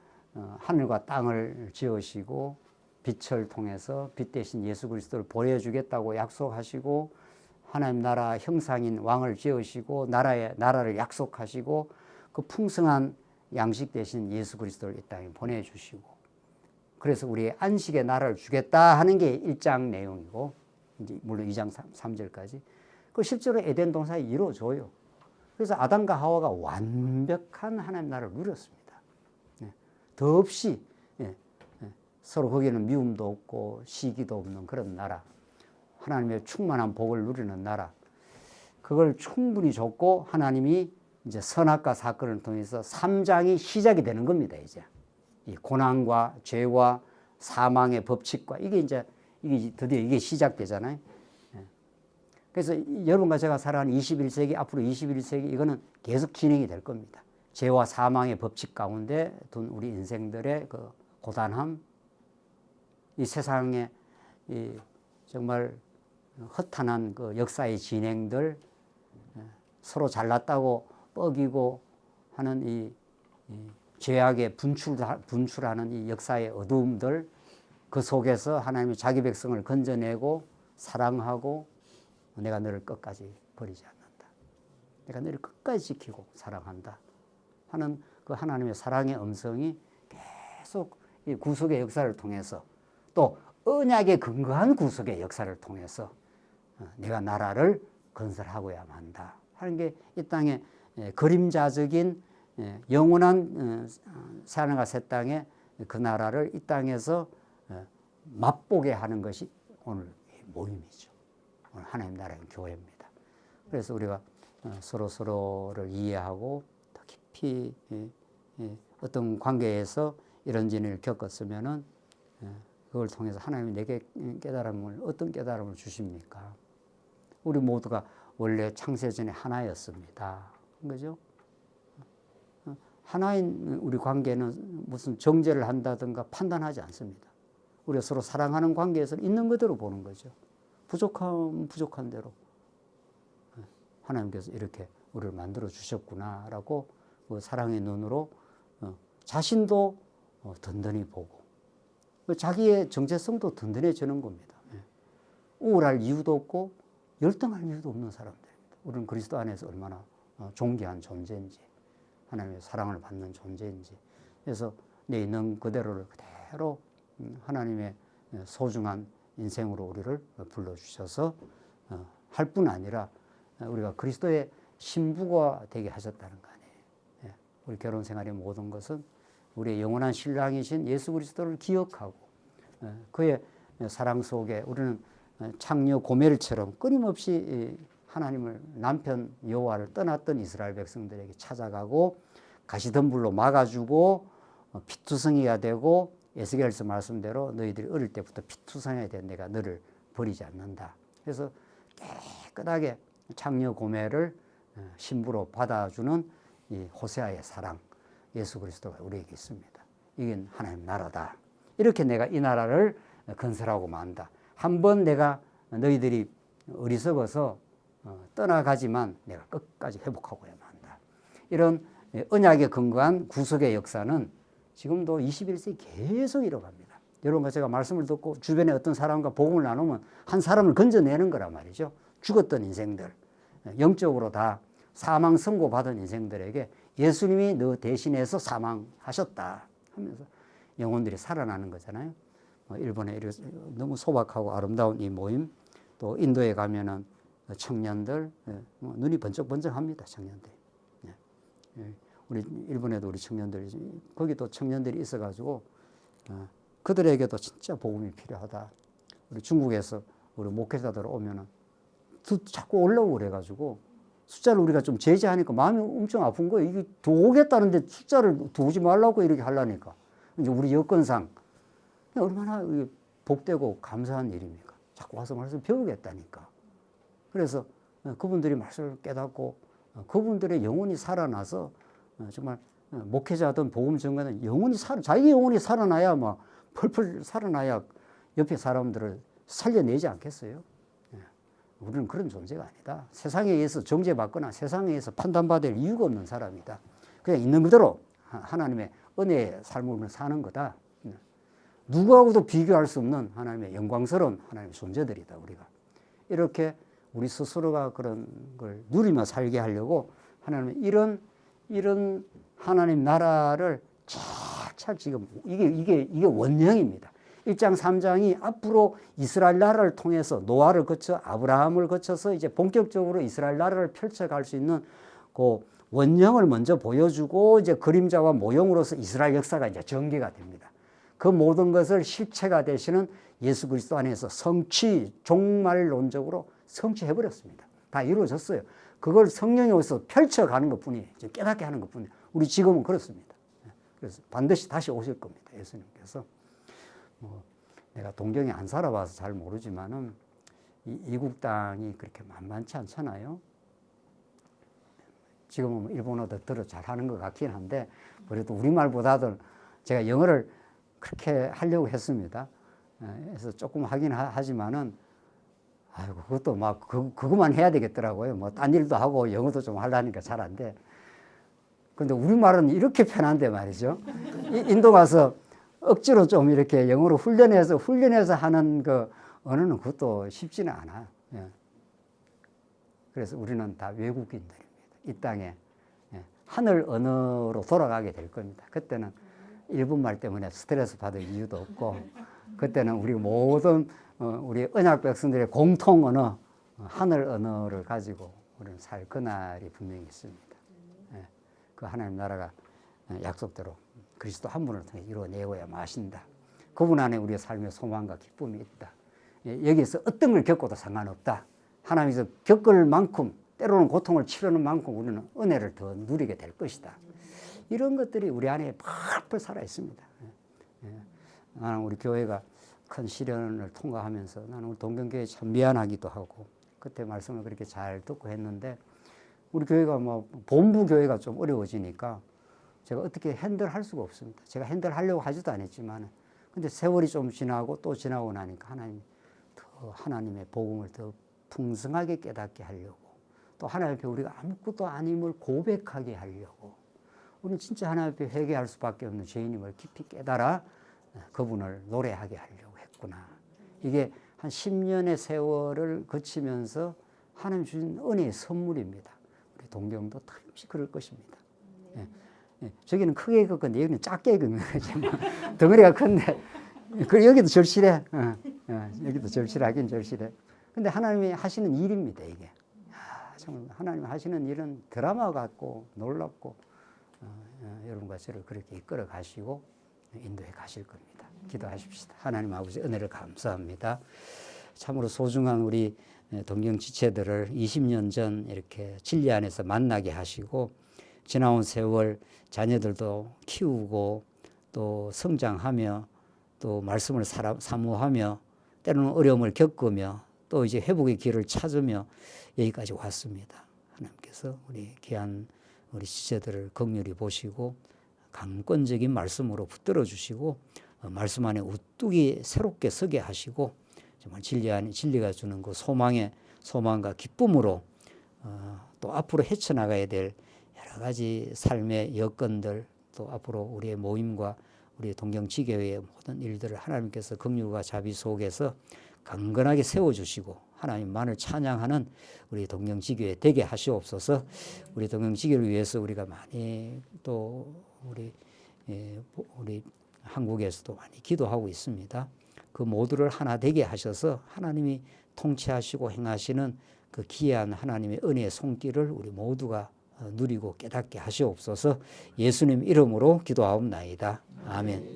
하늘과 땅을 지으시고 빛을 통해서 빛 대신 예수 그리스도를 보여주겠다고 약속하시고 하나님 나라 형상인 왕을 지으시고 나라를 약속하시고 그 풍성한 양식 대신 예수 그리스도를 이 땅에 보내주시고 그래서 우리의 안식의 나라를 주겠다 하는 게 1장 내용이고 이제 물론 2장 3절까지 그 실제로 에덴 동산에 이루어져요. 그래서 아담과 하와가 완벽한 하나님 나라를 누렸습니다. 더 없이 서로 거기는 미움도 없고 시기도 없는 그런 나라, 하나님의 충만한 복을 누리는 나라, 그걸 충분히 줬고 하나님이 이제 선악과 사건을 통해서 3장이 시작이 되는 겁니다. 이제 이 고난과 죄와 사망의 법칙과 이게 드디어 이게 시작되잖아요. 그래서 여러분과 제가 살아가는 21세기, 앞으로 21세기 이거는 계속 진행이 될 겁니다. 죄와 사망의 법칙 가운데 둔 우리 인생들의 그 고단함, 이 세상에 이 정말 허탄한 그 역사의 진행들, 서로 잘났다고 뻐기고 하는 이 죄악의 분출하는 이 역사의 어두움들, 그 속에서 하나님이 자기 백성을 건져내고 사랑하고 내가 너를 끝까지 버리지 않는다. 내가 너를 끝까지 지키고 사랑한다 하는 그 하나님의 사랑의 음성이 계속 이 구속의 역사를 통해서 또 언약에 근거한 구속의 역사를 통해서 내가 나라를 건설하고야만 한다 하는 게 이 땅의 그림자적인 영원한 새하늘과 새 땅의 그 나라를 이 땅에서 맛보게 하는 것이 오늘 모임이죠. 오늘 하나님 나라의 교회입니다. 그래서 우리가 서로를 이해하고 더 깊이 어떤 관계에서 이런 일을 겪었으면은 그걸 통해서 하나님이 내게 어떤 깨달음을 주십니까? 우리 모두가 원래 창세전에 하나였습니다. 그죠? 하나인 우리 관계는 무슨 정죄를 한다든가 판단하지 않습니다. 우리가 서로 사랑하는 관계에서 있는 그대로 보는 거죠. 부족한 대로 하나님께서 이렇게 우리를 만들어 주셨구나라고 그 사랑의 눈으로 자신도 든든히 보고 자기의 정체성도 든든해지는 겁니다. 우울할 이유도 없고 열등할 이유도 없는 사람들입니다. 우리는 그리스도 안에서 얼마나 존귀한 존재인지 하나님의 사랑을 받는 존재인지, 그래서 내 있는 그대로를 그대로 하나님의 소중한 인생으로 우리를 불러주셔서 할 뿐 아니라 우리가 그리스도의 신부가 되게 하셨다는 거 아니에요. 우리 결혼 생활의 모든 것은 우리의 영원한 신랑이신 예수 그리스도를 기억하고 그의 사랑 속에 우리는 창녀 고멜처럼 끊임없이 하나님을 남편 여호와를 떠났던 이스라엘 백성들에게 찾아가고 가시덤불로 막아주고 피투성이가 되고 에스겔서 말씀대로 너희들이 어릴 때부터 피투성이가 된 내가 너를 버리지 않는다. 그래서 깨끗하게 창녀 고멜을 신부로 받아주는 이 호세아의 사랑, 예수 그리스도가 우리에게 있습니다. 이게 하나님 나라다. 이렇게 내가 이 나라를 건설하고 만다. 한번 내가 너희들이 어리석어서 떠나가지만 내가 끝까지 회복하고야만 한다. 이런 언약에 근거한 구속의 역사는 지금도 21세기 계속 이뤄갑니다. 여러분과 제가 말씀을 듣고 주변에 어떤 사람과 복음을 나누면 한 사람을 건져내는 거란 말이죠. 죽었던 인생들, 영적으로 다 사망 선고받은 인생들에게 예수님이 너 대신해서 사망하셨다 하면서 영혼들이 살아나는 거잖아요. 일본에 너무 소박하고 아름다운 이 모임, 또 인도에 가면은 청년들 눈이 번쩍번쩍합니다. 청년들. 우리 일본에도 우리 청년들이 거기도 청년들이 있어가지고 그들에게도 진짜 복음이 필요하다. 우리 중국에서 우리 목회자들 오면은 자꾸 올라오고 그래가지고 숫자를 우리가 좀 제재하니까 마음이 엄청 아픈 거예요. 이게 도우겠다는데 숫자를 도우지 말라고 이렇게 하려니까. 이제 우리 여건상 얼마나 복되고 감사한 일입니까? 자꾸 와서 말씀 배우겠다니까. 그래서 그분들이 말씀을 깨닫고 그분들의 영혼이 살아나서 정말 목회자든 복음 전가는 자기 영혼이 살아나야 막 펄펄 살아나야 옆에 사람들을 살려내지 않겠어요? 우리는 그런 존재가 아니다. 세상에 의해서 정죄받거나 세상에 의해서 판단받을 이유가 없는 사람이다. 그냥 있는 그대로 하나님의 은혜의 삶을 사는 거다. 누구하고도 비교할 수 없는 하나님의 영광스러운 하나님의 존재들이다. 우리가 이렇게 우리 스스로가 그런 걸 누리며 살게 하려고 하나님의 이런 하나님 나라를 착착 지금 이게 원령입니다. 1장 3장이 앞으로 이스라엘 나라를 통해서 노아를 거쳐 아브라함을 거쳐서 이제 본격적으로 이스라엘 나라를 펼쳐갈 수 있는 그 원령을 먼저 보여주고 이제 그림자와 모형으로서 이스라엘 역사가 이제 전개가 됩니다. 그 모든 것을 실체가 되시는 예수 그리스도 안에서 종말론적으로 성취해버렸습니다. 다 이루어졌어요. 그걸 성령이 오셔서 펼쳐가는 것뿐이에요. 깨닫게 하는 것뿐이에요. 우리 지금은 그렇습니다. 그래서 반드시 다시 오실 겁니다. 예수님께서. 내가 동경에 안 살아봐서 잘 모르지만은 이국 땅이 그렇게 만만치 않잖아요. 지금은 일본어도 들어 잘하는 것 같긴 한데 그래도 우리말보다도 제가 영어를 그렇게 하려고 했습니다. 그래서 조금 하긴 하지만은 아이고 그것도 막 그것만 해야 되겠더라고요. 뭐 딴 일도 하고 영어도 좀 하려니까 잘 안 돼. 근데 우리말은 이렇게 편한데 말이죠. 인도 가서 억지로 좀 이렇게 영어로 훈련해서 하는 그 언어는 그것도 쉽지는 않아요. 예. 그래서 우리는 다 외국인들입니다. 이 땅에 하늘 언어로 돌아가게 될 겁니다. 그때는 일본말 때문에 스트레스 받을 이유도 없고 그때는 우리 모든 우리 언약 백성들의 공통 언어 하늘 언어를 가지고 우리는 살 그날이 분명히 있습니다. 그 하나님 나라가 약속대로 그리스도 한 분을 통해 이루어내고야 마신다. 그분 안에 우리의 삶의 소망과 기쁨이 있다. 여기서 어떤 걸 겪어도 상관없다. 하나님께서 겪을 만큼 때로는 고통을 치르는 만큼 우리는 은혜를 더 누리게 될 것이다. 이런 것들이 우리 안에 펄펄 살아 있습니다. 나는 우리 교회가 큰 시련을 통과하면서 나는 우리 동경교회 참 미안하기도 하고 그때 말씀을 그렇게 잘 듣고 했는데 우리 교회가 뭐 본부 교회가 좀 어려워지니까 제가 어떻게 핸들할 수가 없습니다. 제가 핸들하려고 하지도 않았지만 근데 세월이 좀 지나고 또 지나고 나니까 하나님의 복음을 더 풍성하게 깨닫게 하려고 또 하나님 앞에 우리가 아무것도 아님을 고백하게 하려고 우리는 진짜 하나님 앞에 회개할 수밖에 없는 죄인임을 깊이 깨달아 그분을 노래하게 하려고 했구나. 이게 한 10년의 세월을 거치면서 하나님 주신 은혜의 선물입니다. 우리 동경도 틀림없이 그럴 것입니다. 저기는 크게 걷건데 여기는 작게 걷는 거지. 덩어리가 큰데 여기도 절실해. 여기도 절실하긴 절실해. 근데 하나님이 하시는 일입니다, 이게. 정말 하나님 하시는 일은 드라마 같고 놀랍고 여러분과 저를 그렇게 이끌어 가시고 인도해 가실 겁니다. 기도하십시다. 하나님 아버지 은혜를 감사합니다. 참으로 소중한 우리 동경 지체들을 20년 전 이렇게 진리 안에서 만나게 하시고 지나온 세월 자녀들도 키우고 또 성장하며 또 말씀을 사모하며 때로는 어려움을 겪으며 또 이제 회복의 길을 찾으며 여기까지 왔습니다. 하나님께서 우리 귀한 우리 지체들을 긍휼히 보시고 강권적인 말씀으로 붙들어 주시고 말씀 안에 우뚝이 새롭게 서게 하시고 정말 진리가 주는 그 소망과 기쁨으로 또 앞으로 헤쳐나가야 될 여러 가지 삶의 여건들 또 앞으로 우리의 모임과 우리 동경지교회의 모든 일들을 하나님께서 긍휼과 자비 속에서 강건하게 세워주시고 하나님만을 찬양하는 우리 동경지교회 되게 하시옵소서. 우리 동경지교를 위해서 우리가 많이 또 우리 한국에서도 많이 기도하고 있습니다. 그 모두를 하나 되게 하셔서 하나님이 통치하시고 행하시는 그 귀한 하나님의 은혜의 손길을 우리 모두가 누리고 깨닫게 하시옵소서. 예수님 이름으로 기도하옵나이다. 아멘.